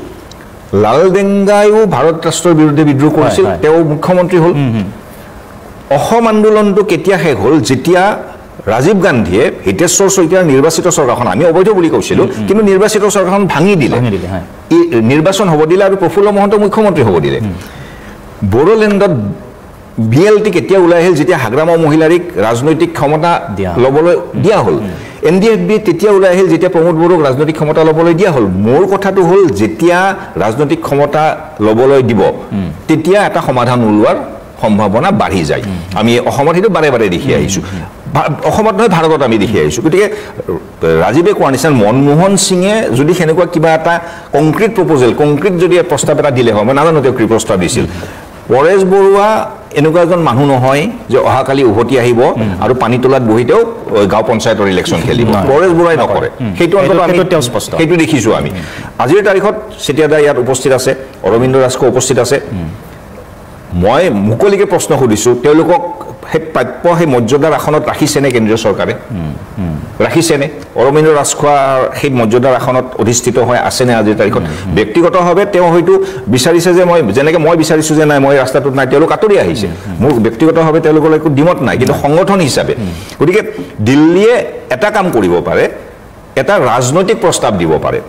লালডেংগায়ো ভাৰত ৰাষ্ট্ৰৰ বিৰুদ্ধে বিদ্ৰোহ কৰিছিল তেওঁ মুখ্যমন্ত্ৰী হ'ল অসম আন্দোলনটো কেতিয়া শেষ হ'ল যেতিয়া ৰাজীৱ গান্ধীয়ে হিতেশ্বৰ শইকীয়াৰ নিৰ্বাচিত চৰকাৰখন আমি অবৈধ বুলি কৈছিলোঁ কিন্তু নিৰ্বাচিত চৰকাৰখন ভাঙি দিলে নিৰ্বাচন হ'ব দিলে আৰু প্ৰফুল্ল মহন্ত মুখ্যমন্ত্ৰী হ'ব দিলে বড়োলেণ্ডত BLT কেতিয়া ওলাই আহিল যেতিয়া হাগ্ৰামা মহিলাৰিক ৰাজনৈতিক ক্ষমতা ল'বলৈ দিয়া হ'ল NDFB তেতিয়া ওলাই আহিল যেতিয়া প্ৰমোদ বড়োক ৰাজনৈতিক ক্ষমতা ল'বলৈ দিয়া হ'ল মোৰ কথাটো হ'ল যেতিয়া ৰাজনৈতিক ক্ষমতা ল'বলৈ দিব তেতিয়া এটা সমাধান ওলোৱাৰ সম্ভাৱনা বাঢ়ি যায় আমি অসমত সেইটো বাৰে বাৰে দেখি আহিছোঁ অসমত নহয় ভাৰতত আমি দেখি আহিছোঁ গতিকে ৰাজীৱে কোৱাৰ নিচিনা মনমোহন সিঙে যদি সেনেকুৱা কিবা এটা কংক্ৰিট প্ৰপ'জেল কংক্ৰিট যদি প্ৰস্তাৱ এটা দিলে হয় মই নাজানো তেওঁ কি প্ৰস্তাৱ দিছিল পৰেশ বৰুৱা এনেকুৱা এজন মানুহ নহয় যে অহাকালি উভতি আহিব আৰু পানী তোলাত বহি তেওঁ গাঁও পঞ্চায়তৰ ইলেকশ্যন খেলিব পৰেশ বৰুৱাই নকৰে সেইটো অন্তত আমি সেইটো দেখিছোঁ আমি আজিৰ তাৰিখত চেতিয়াদা ইয়াত উপস্থিত আছে অৰবিন্দ ৰাজখোৱা উপস্থিত আছে মই মুকলিকে প্ৰশ্ন সুধিছোঁ তেওঁলোকক সেই প্ৰাপ্য সেই মৰ্যাদাৰ আসনত ৰাখিছেনে কেন্দ্ৰীয় চৰকাৰে ৰাখিছেনে অৰবিন্দ ৰাজখোৱাৰ সেই মৰ্যাদাৰ আসনত অধিষ্ঠিত হৈ আছেনে আজিৰ তাৰিখত ব্যক্তিগতভাৱে তেওঁ হয়তো বিচাৰিছে যে মই যেনেকৈ মই বিচাৰিছোঁ যে নাই মই ৰাস্তাটোত নাই তেওঁলোক আঁতৰি আহিছে মোৰ ব্যক্তিগতভাৱে তেওঁলোকৰ একো দ্বিমত নাই কিন্তু সংগঠন হিচাপে গতিকে দিল্লীয়ে এটা কাম কৰিব পাৰে এটা ৰাজনৈতিক প্ৰস্তাৱ দিব পাৰে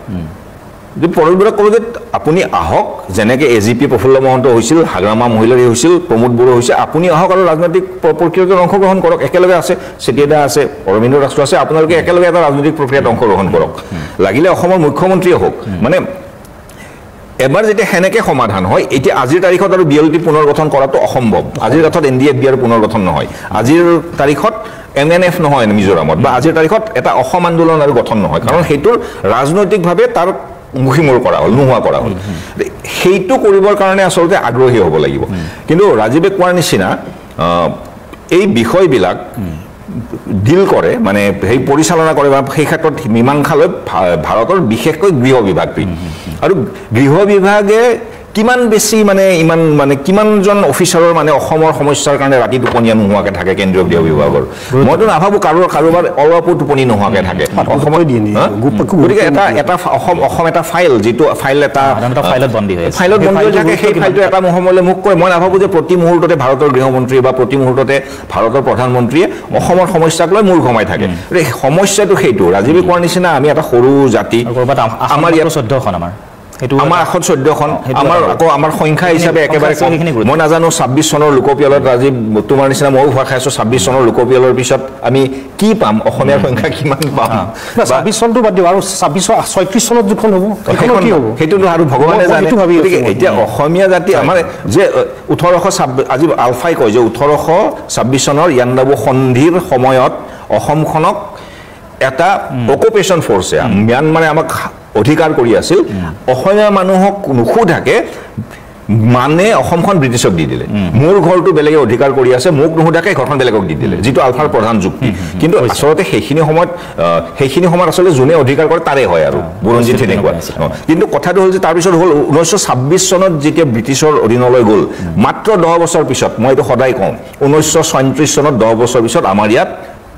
যে পৰেশ বৰুৱাক ক'লো যে আপুনি আহক যেনেকৈ AGP প্ৰফুল্ল মহন্ত হৈছিল হাগ্ৰামা মহিলাৰী হৈছিল প্ৰমোদ বড়ো হৈছে আপুনি আহক আৰু ৰাজনৈতিক প্ৰক্ৰিয়াত অংশগ্ৰহণ কৰক একেলগে আছে চেতিয়াদা আছে অৰবিন্দ ৰাজখোৱা আছে আপোনালোকে একেলগে এটা ৰাজনৈতিক প্ৰক্ৰিয়াত অংশগ্ৰহণ কৰক লাগিলে অসমৰ মুখ্যমন্ত্ৰীয়ে হওক মানে এবাৰ যেতিয়া সেনেকৈ সমাধান হয় এতিয়া আজিৰ তাৰিখত আৰু BLT পুনৰ গঠন কৰাটো অসম্ভৱ আজিৰ তাৰিখত NDFB আৰু পুনৰ গঠন নহয় আজিৰ তাৰিখত MNF নহয় মিজোৰামত বা আজিৰ তাৰিখত এটা অসম আন্দোলন আৰু গঠন নহয় কাৰণ সেইটোৰ ৰাজনৈতিকভাৱে তাৰ মুখিমূৰ কৰা হ'ল নোহোৱা কৰা হ'ল সেইটো কৰিবৰ কাৰণে আচলতে আগ্ৰহী হ'ব লাগিব কিন্তু ৰাজীৱে কোৱাৰ নিচিনা এই বিষয়বিলাক ডিল কৰে মানে সেই পৰিচালনা কৰে বা সেই ক্ষেত্ৰত মীমাংসালৈ ভাৰতৰ বিশেষকৈ গৃহ বিভাগটো আৰু গৃহ বিভাগে কিমান বেছি মানে ইমান মানে কিমানজন অফিচাৰৰ মানে অসমৰ সমস্যাৰ কাৰণে ৰাতি টোপনিয়া নোহোৱাকৈ থাকে কেন্দ্ৰীয় গৃহ বিভাগৰ মইতো নাভাবোঁ কাৰোবাৰ অলপো টোপনি নোহোৱাকৈ থাকে গতিকে এটা অসম এটা ফাইল যিটো ফাইল এটা ফাইলত বন্দী হৈ থাকে সেই ফাইলটো এটা সময়লৈ মোক কয় মই নাভাবোঁ যে প্ৰতি মুহূৰ্ততে ভাৰতৰ গৃহমন্ত্ৰী বা প্ৰতি মুহূৰ্ততে ভাৰতৰ প্ৰধানমন্ত্ৰীয়ে অসমৰ সমস্যাক লৈ মূৰ ঘমাই থাকে সমস্যাটো সেইটো ৰাজীৱে কোৱাৰ নিচিনা আমি এটা সৰু জাতি আমাৰ ইয়াত 14খন আমাৰ 14খন আমাৰ সংখ্যা হিচাপে একেবাৰে মই নাজানো 26 চনৰ লোকপিয়লত ৰাজীৱ তোমাৰ নিচিনা ময়ো ভয় খাইছোঁ 26 চনৰ লোকপিয়লৰ পিছত আমি কি পাম অসমীয়াৰ সংখ্যা কিমান পাম 26 চনটো বাদ দিওঁ আৰু 36 চনত যিখন হ'ব সেইটোতো আৰু ভগৱানে জানে গতিকে এতিয়া অসমীয়া জাতি আমাৰ যে 1826 আজি আলফাই কয় যে 1826 চনৰ ইয়াণ্ডাবু সন্ধিৰ সময়ত অসমখনক এটা অকুপেশ্যন ফ'ৰ্ছে ম্যানমাৰে আমাক অধিকাৰ কৰি আছিল অসমীয়া মানুহক নুসুধাকে মানে অসমখন ব্ৰিটিছক দি দিলে মোৰ ঘৰটো বেলেগে অধিকাৰ কৰি আছে মোক নুসুধাকে ঘৰখন বেলেগক দি দিলে যিটো আলফাৰ প্ৰধান যুক্তি কিন্তু আচলতে সেইখিনি সময়ত আচলতে যোনে অধিকাৰ কৰে তাৰে হয় আৰু বুৰঞ্জী তেনেকুৱা কিন্তু কথাটো হ'ল যে তাৰপিছত হ'ল 1926 চনত যেতিয়া ব্ৰিটিছৰ অধীনলৈ গ'ল মাত্ৰ 10 বছৰ পিছত মই এইটো সদায় কওঁ 1937 চনত 10 বছৰ পিছত আমাৰ ইয়াত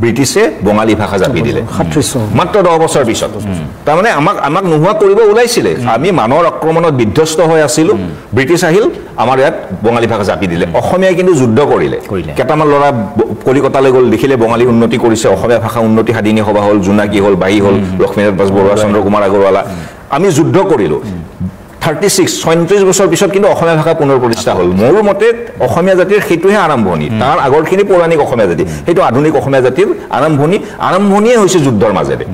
ব্ৰিটিছে বঙালী ভাষা জাপি দিলে মাত্ৰ 10 বছৰ পিছত তাৰমানে আমাক নোহোৱা কৰিব ওলাইছিলে আমি মানৰ আক্ৰমণত বিধ্বস্ত হৈ আছিলোঁ ব্ৰিটিছ আহিল আমাৰ ইয়াত বঙালী ভাষা জাপি দিলে অসমীয়াই কিন্তু যুদ্ধ কৰিলে কেইটামান ল'ৰা কলিকতালৈ গ'ল দেখিলে বঙালী উন্নতি কৰিছে অসমীয়া ভাষা উন্নতি সাধিনী সভা হ'ল জোনাকী হ'ল বাহী হ'ল লক্ষ্মীনাথ বেজবৰুৱা চন্দ্ৰ কুমাৰ আগৰৱালা আমি যুদ্ধ কৰিলোঁ 36 বছৰ পিছত কিন্তু অসমীয়া ভাষা পুনৰ প্ৰতিষ্ঠা হ'ল মোৰ মতে অসমীয়া জাতিৰ সেইটোহে আৰম্ভণি তাৰ আগৰখিনি পৌৰাণিক অসমীয়া জাতি সেইটো আধুনিক অসমীয়া জাতিৰ আৰম্ভণিয়ে হৈছে যুদ্ধৰ মাজেৰে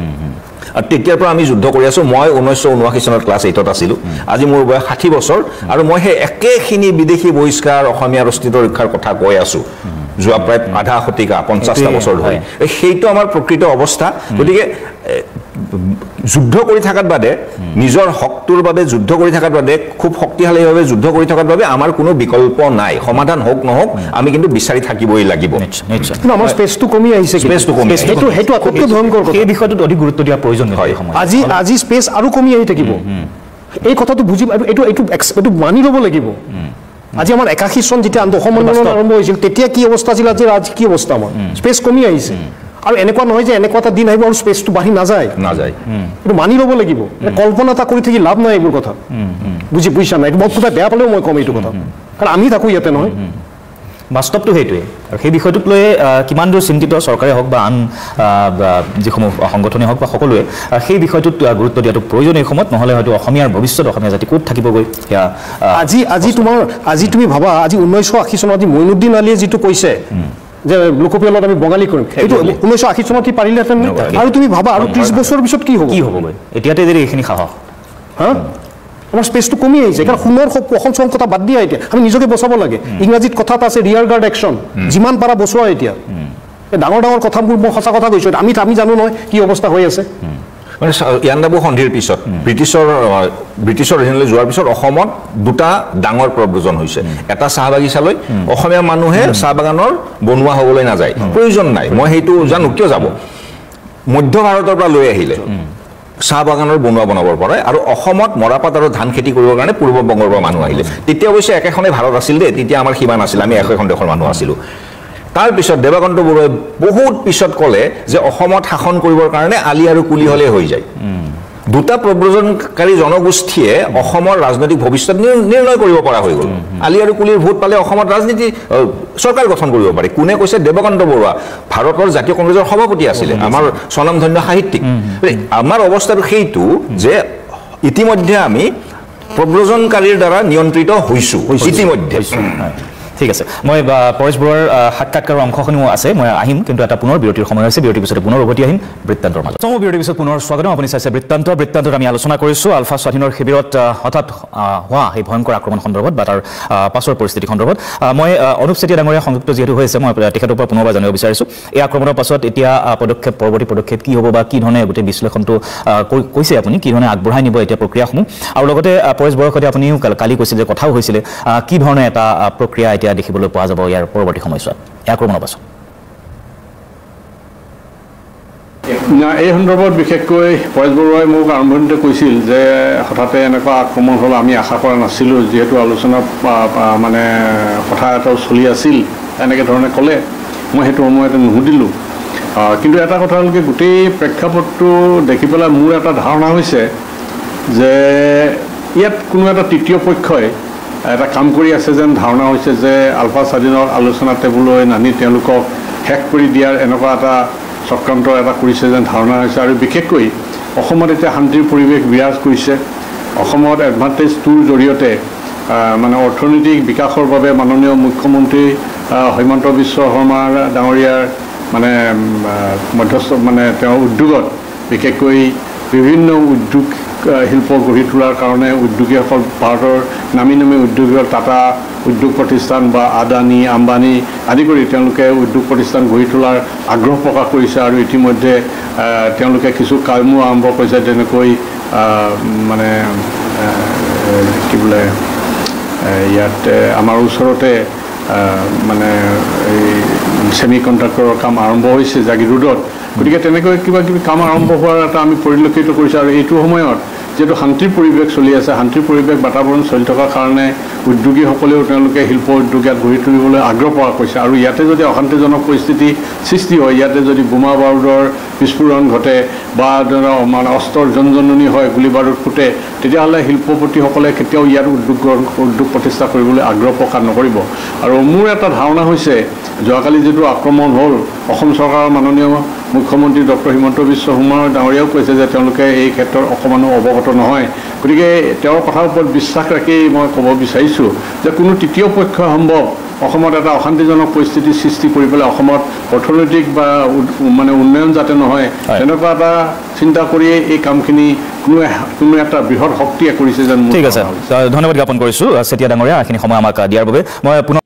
আৰু তেতিয়াৰ পৰা আমি যুদ্ধ কৰি আছো মই 1979 চনত ক্লাছ 8ত আছিলো আজি মোৰ বয়স 60 বছৰ আৰু মই সেই একেখিনি বিদেশী বহিষ্কাৰ অসমীয়াৰ অস্তিত্ব ৰক্ষাৰ কথা কৈ আছো যোৱা প্ৰায় আধা শতিকা 50টা বছৰ ধৰি সেইটো আমাৰ প্ৰকৃত অৱস্থা গতিকে যুদ্ধ কৰি থাকাত বাদে নিজৰ হকটোৰ বাবে যুদ্ধ কৰি থাকাত বাদে খুব শক্তিশালীভাৱে যুদ্ধ কৰি থাকাত বাবে আমাৰ কোনো বিকল্প নাই সমাধান হোক নহওক আমি কিন্তু বিচাৰি থাকিবই লাগিব নিশ্চয় আমাৰ স্পেচটো কমি আহিছে সেইটো আটাইতকৈ ভয়ংকৰ কথা এই বিষয়টোত অধিক গুৰুত্ব দিয়া প্ৰয়োজন হয় আজি স্পেচ আৰু কমি আহি থাকিব এই কথাটো বুজি এইটো মানি ল'ব লাগিব আজি আমাৰ 81 চন যেতিয়া অসম আন্দোলন আৰম্ভ হৈছিল তেতিয়া কি অৱস্থা আছিল আজি কি অৱস্থা আমাৰ স্পেচ কমি আহিছে আৰু এনেকুৱা নহয় যে এনেকুৱা এটা দিন আহিব আৰু স্পেচটো বাঢ়ি নাযায় এইটো মানি ল'ব লাগিব কল্পনা এটা কৰি থাকি লাভ নাই এইবোৰ কথা বুজিছা নাই বহুত কথা বেয়া পালেও মই কম এইটো কথা কাৰণ আমি থাকোঁ ইয়াতে নহয় বাস্তৱটো সেইটোৱে আৰু সেই বিষয়টোক লৈ কিমান দূৰ চিন্তিত চৰকাৰে হওক বা আন যিসমূহ সংগঠনেই হওক বা সকলোৱে সেই বিষয়টোত গুৰুত্ব দিয়াটো প্ৰয়োজন এই সময়ত নহ'লে হয়তো অসমীয়াৰ ভৱিষ্যত অসমীয়া জাতি ক'ত থাকিবগৈ সেয়া আজি তুমি ভাবা আজি 1980 চনত আজি মইনুদ্দিন আলীয়ে যিটো কৈছে যে লোকপিয়লত আমি বঙালী কৰিম এইটো 1980 চনত পাৰিলেহেঁতেন আৰু তুমি ভাবা আৰু 30 বছৰৰ পিছত কি হ'বগৈ এতিয়াতে যদি এইখিনি সাহস হা আমাৰ স্পেচটো কমি আহিছে কাৰণ সোণৰ অসম চন কথা বাদ দিয়া এতিয়া আমি নিজকে বচাব লাগে ইংৰাজীত কথা এটা আছে ৰিয়াৰ গাৰ্ড একশ্যন যিমান পাৰা বচোৱা এতিয়া ডাঙৰ কথাবোৰ মই সঁচা কথা কৈছোঁ আমি জানো নহয় কি অৱস্থা হৈ আছে মানে ইয়াণ্ডাবু সন্ধিৰ পিছত ব্ৰিটিছৰ অধীনলৈ যোৱাৰ পিছত অসমত দুটা ডাঙৰ প্ৰব্ৰজন হৈছে এটা চাহ বাগিচালৈ অসমীয়া মানুহে চাহ বাগানৰ বনোৱা হ'বলৈ নাযায় প্ৰয়োজন নাই মই সেইটো জানো কিয় যাব মধ্য ভাৰতৰ পৰা লৈ আহিলে চাহ বাগানৰ বনাবৰ পৰা আৰু অসমত মৰাপাট আৰু ধান খেতি কৰিবৰ কাৰণে পূৰ্ব বংগৰ পৰা মানুহ আহিলে তেতিয়া অৱশ্যে একেখনেই ভাৰত আছিল দেই তেতিয়া আমাৰ সীমা নাছিল আমি এখন দেশৰ মানুহ আছিলোঁ তাৰ পিছত দেৱকান্ত বৰুৱাই বহুত পিছত ক'লে যে অসমত শাসন কৰিবৰ কাৰণে আলি আৰু কুলি হ'লে হৈ যায় দুটা প্ৰব্ৰজনকাৰী জনগোষ্ঠীয়ে অসমৰ ৰাজনৈতিক ভৱিষ্যত নিৰ্ণয় কৰিব পৰা হৈ গ'ল আলি আৰু কুলিৰ ভোট পালে অসমত ৰাজনীতি চৰকাৰ গঠন কৰিব পাৰে কোনে কৈছে দেৱকান্ত বৰুৱা ভাৰতৰ জাতীয় কংগ্ৰেছৰ সভাপতি আছিলে আমাৰ স্বনামধন্য সাহিত্যিক আমাৰ অৱস্থাটো সেইটো যে ইতিমধ্যে আমি প্ৰব্ৰজনকাৰীৰ দ্বাৰা নিয়ন্ত্ৰিত হৈছোঁ ইতিমধ্যে ঠিক আছে মই পৰেশ বৰুৱাৰ সাক্ষাৎকাৰৰ অংশখিনিও আছে মই আহিম কিন্তু এটা পুনৰ বিৰতিৰ সময় হৈছে বিৰতিৰ পিছতে পুনৰ উভতি আহিম বৃত্তান্তৰ মাজত বিৰতিৰ পিছত পুনৰ স্বাগতম আপুনি চাইছে বৃত্তান্তত আমি আলোচনা কৰিছোঁ আলফা স্বাধীনৰ শিবিৰত হঠাৎ হোৱা সেই ভয়ংকৰ আক্ৰমণ সন্দৰ্ভত বা তাৰ পাছৰ পৰিস্থিতি সন্দৰ্ভত মই অনুপ চেতিয়া ডাঙৰীয়া সংযুক্ত যিহেতু হৈছে মই তেখেতৰ পৰা পুনৰবাৰ জানিব বিচাৰিছোঁ এই আক্ৰমণৰ পাছত এতিয়া পৰৱৰ্তী পদক্ষেপ কি হ'ব বা কি ধৰণে গোটেই বিশ্লেষণটো কৈছে আপুনি কি ধৰণে আগবঢ়াই নিব এতিয়া প্ৰক্ৰিয়াসমূহ আৰু লগতে পৰেশ বৰুৱাৰ সৈতে আপুনিও কালি কৈছিল যে কথাও হৈছিলে কি ধৰণে এটা প্ৰক্ৰিয়া এতিয়া দেখিবলৈ পোৱা যাব ইয়াৰ পৰৱৰ্তী সময়ছোৱাত এই আক্ৰমণৰ পাছত এই সন্দৰ্ভত বিশেষকৈ পৰেশ বৰুৱাই মোক আৰম্ভণিতে কৈছিল যে হঠাতে এনেকুৱা আক্ৰমণ হ'ল আমি আশা কৰা নাছিলোঁ যিহেতু আলোচনা মানে কথা এটাও চলি আছিল এনেকৈ ধৰণে ক'লে মই সেইটো সময়তে নুসুধিলোঁ কিন্তু এটা কথা হ'ল কি গোটেই প্ৰেক্ষাপটটো দেখি পেলাই মোৰ এটা ধাৰণা হৈছে যে ইয়াত কোনো এটা তৃতীয় পক্ষই এটা কাম কৰি আছে যেন ধাৰণা হৈছে যে আলফা স্বাধীনৰ আলোচনা টেবুললৈ নানি তেওঁলোকক শেষ কৰি দিয়াৰ এনেকুৱা এটা চক্ৰান্ত এটা কৰিছে যেন ধাৰণা হৈছে আৰু বিশেষকৈ অসমত এতিয়া শান্তিৰ পৰিৱেশ বিৰাজ কৰিছে অসমত এডভান্টেজ টুৰ জৰিয়তে মানে অৰ্থনৈতিক বিকাশৰ বাবে মাননীয় মুখ্যমন্ত্ৰী হিমন্ত বিশ্ব শৰ্মা ডাঙৰীয়াৰ মানে মধ্যস্থ মানে তেওঁৰ উদ্যোগত বিশেষকৈ বিভিন্ন উদ্যোগ শিল্প গঢ়ি তোলাৰ কাৰণে উদ্যোগীসকল ভাৰতৰ নামী উদ্যোগীৰ টাটা উদ্যোগ প্ৰতিষ্ঠান বা আদানী আম্বানী আদি কৰি তেওঁলোকে উদ্যোগ প্ৰতিষ্ঠান গঢ়ি তোলাৰ আগ্ৰহ প্ৰকাশ কৰিছে আৰু ইতিমধ্যে তেওঁলোকে কিছু কামো আৰম্ভ কৰিছে যেনেকৈ মানে কি বোলে ইয়াত আমাৰ ওচৰতে মানে এই ছেমি কণ্ডাক্টৰৰ কাম আৰম্ভ হৈছে জাগিৰোডত গতিকে তেনেকৈ কিবা কিবি কাম আৰম্ভ হোৱাৰ এটা আমি পৰিলক্ষিত কৰিছোঁ আৰু এইটো সময়ত যিহেতু শান্তিৰ পৰিৱেশ চলি আছে শান্তিৰ পৰিৱেশ বাতাবৰণ চলি থকাৰ কাৰণে উদ্যোগীসকলেও তেওঁলোকে শিল্প উদ্যোগ ইয়াত গঢ়ি তুলিবলৈ আগ্ৰহ প্ৰকাশ কৰিছে আৰু ইয়াতে যদি অশান্তিজনক পৰিস্থিতি সৃষ্টি হয় ইয়াতে যদি বোমা বাৰুদৰ বিস্ফোৰণ ঘটে বা মানে অস্ত্ৰৰ জনজননী হয় গুলী বাৰুদ ফুটে তেতিয়াহ'লে শিল্পপতিসকলে কেতিয়াও ইয়াত উদ্যোগ প্ৰতিষ্ঠা কৰিবলৈ আগ্ৰহ প্ৰকাশ নকৰিব আৰু মোৰ এটা ধাৰণা হৈছে যোৱাকালি যিটো আক্ৰমণ হ'ল অসম চৰকাৰৰ মাননীয় মুখ্যমন্ত্ৰী ডক্টৰ হিমন্ত বিশ্ব শৰ্মা ডাঙৰীয়াও কৈছে যে তেওঁলোকে এই ক্ষেত্ৰত অকণমানো অৱগত নহয় গতিকে তেওঁৰ কথাৰ ওপৰত বিশ্বাস ৰাখি মই ক'ব বিচাৰিছোঁ যে কোনো তৃতীয় পক্ষ সম্ভৱ অসমত এটা অশান্তিজনক পৰিস্থিতি সৃষ্টি কৰি পেলাই অসমত অৰ্থনৈতিক বা মানে উন্নয়ন যাতে নহয় তেনেকুৱা এটা চিন্তা কৰিয়ে এই কামখিনি কোনো এটা বৃহৎ শক্তিয়ে কৰিছে যেন ঠিক আছে ধন্যবাদ জ্ঞাপন কৰিছোঁ চেতিয়া ডাঙৰীয়া এইখিনি সময় আমাক দিয়াৰ বাবে মই পুনৰ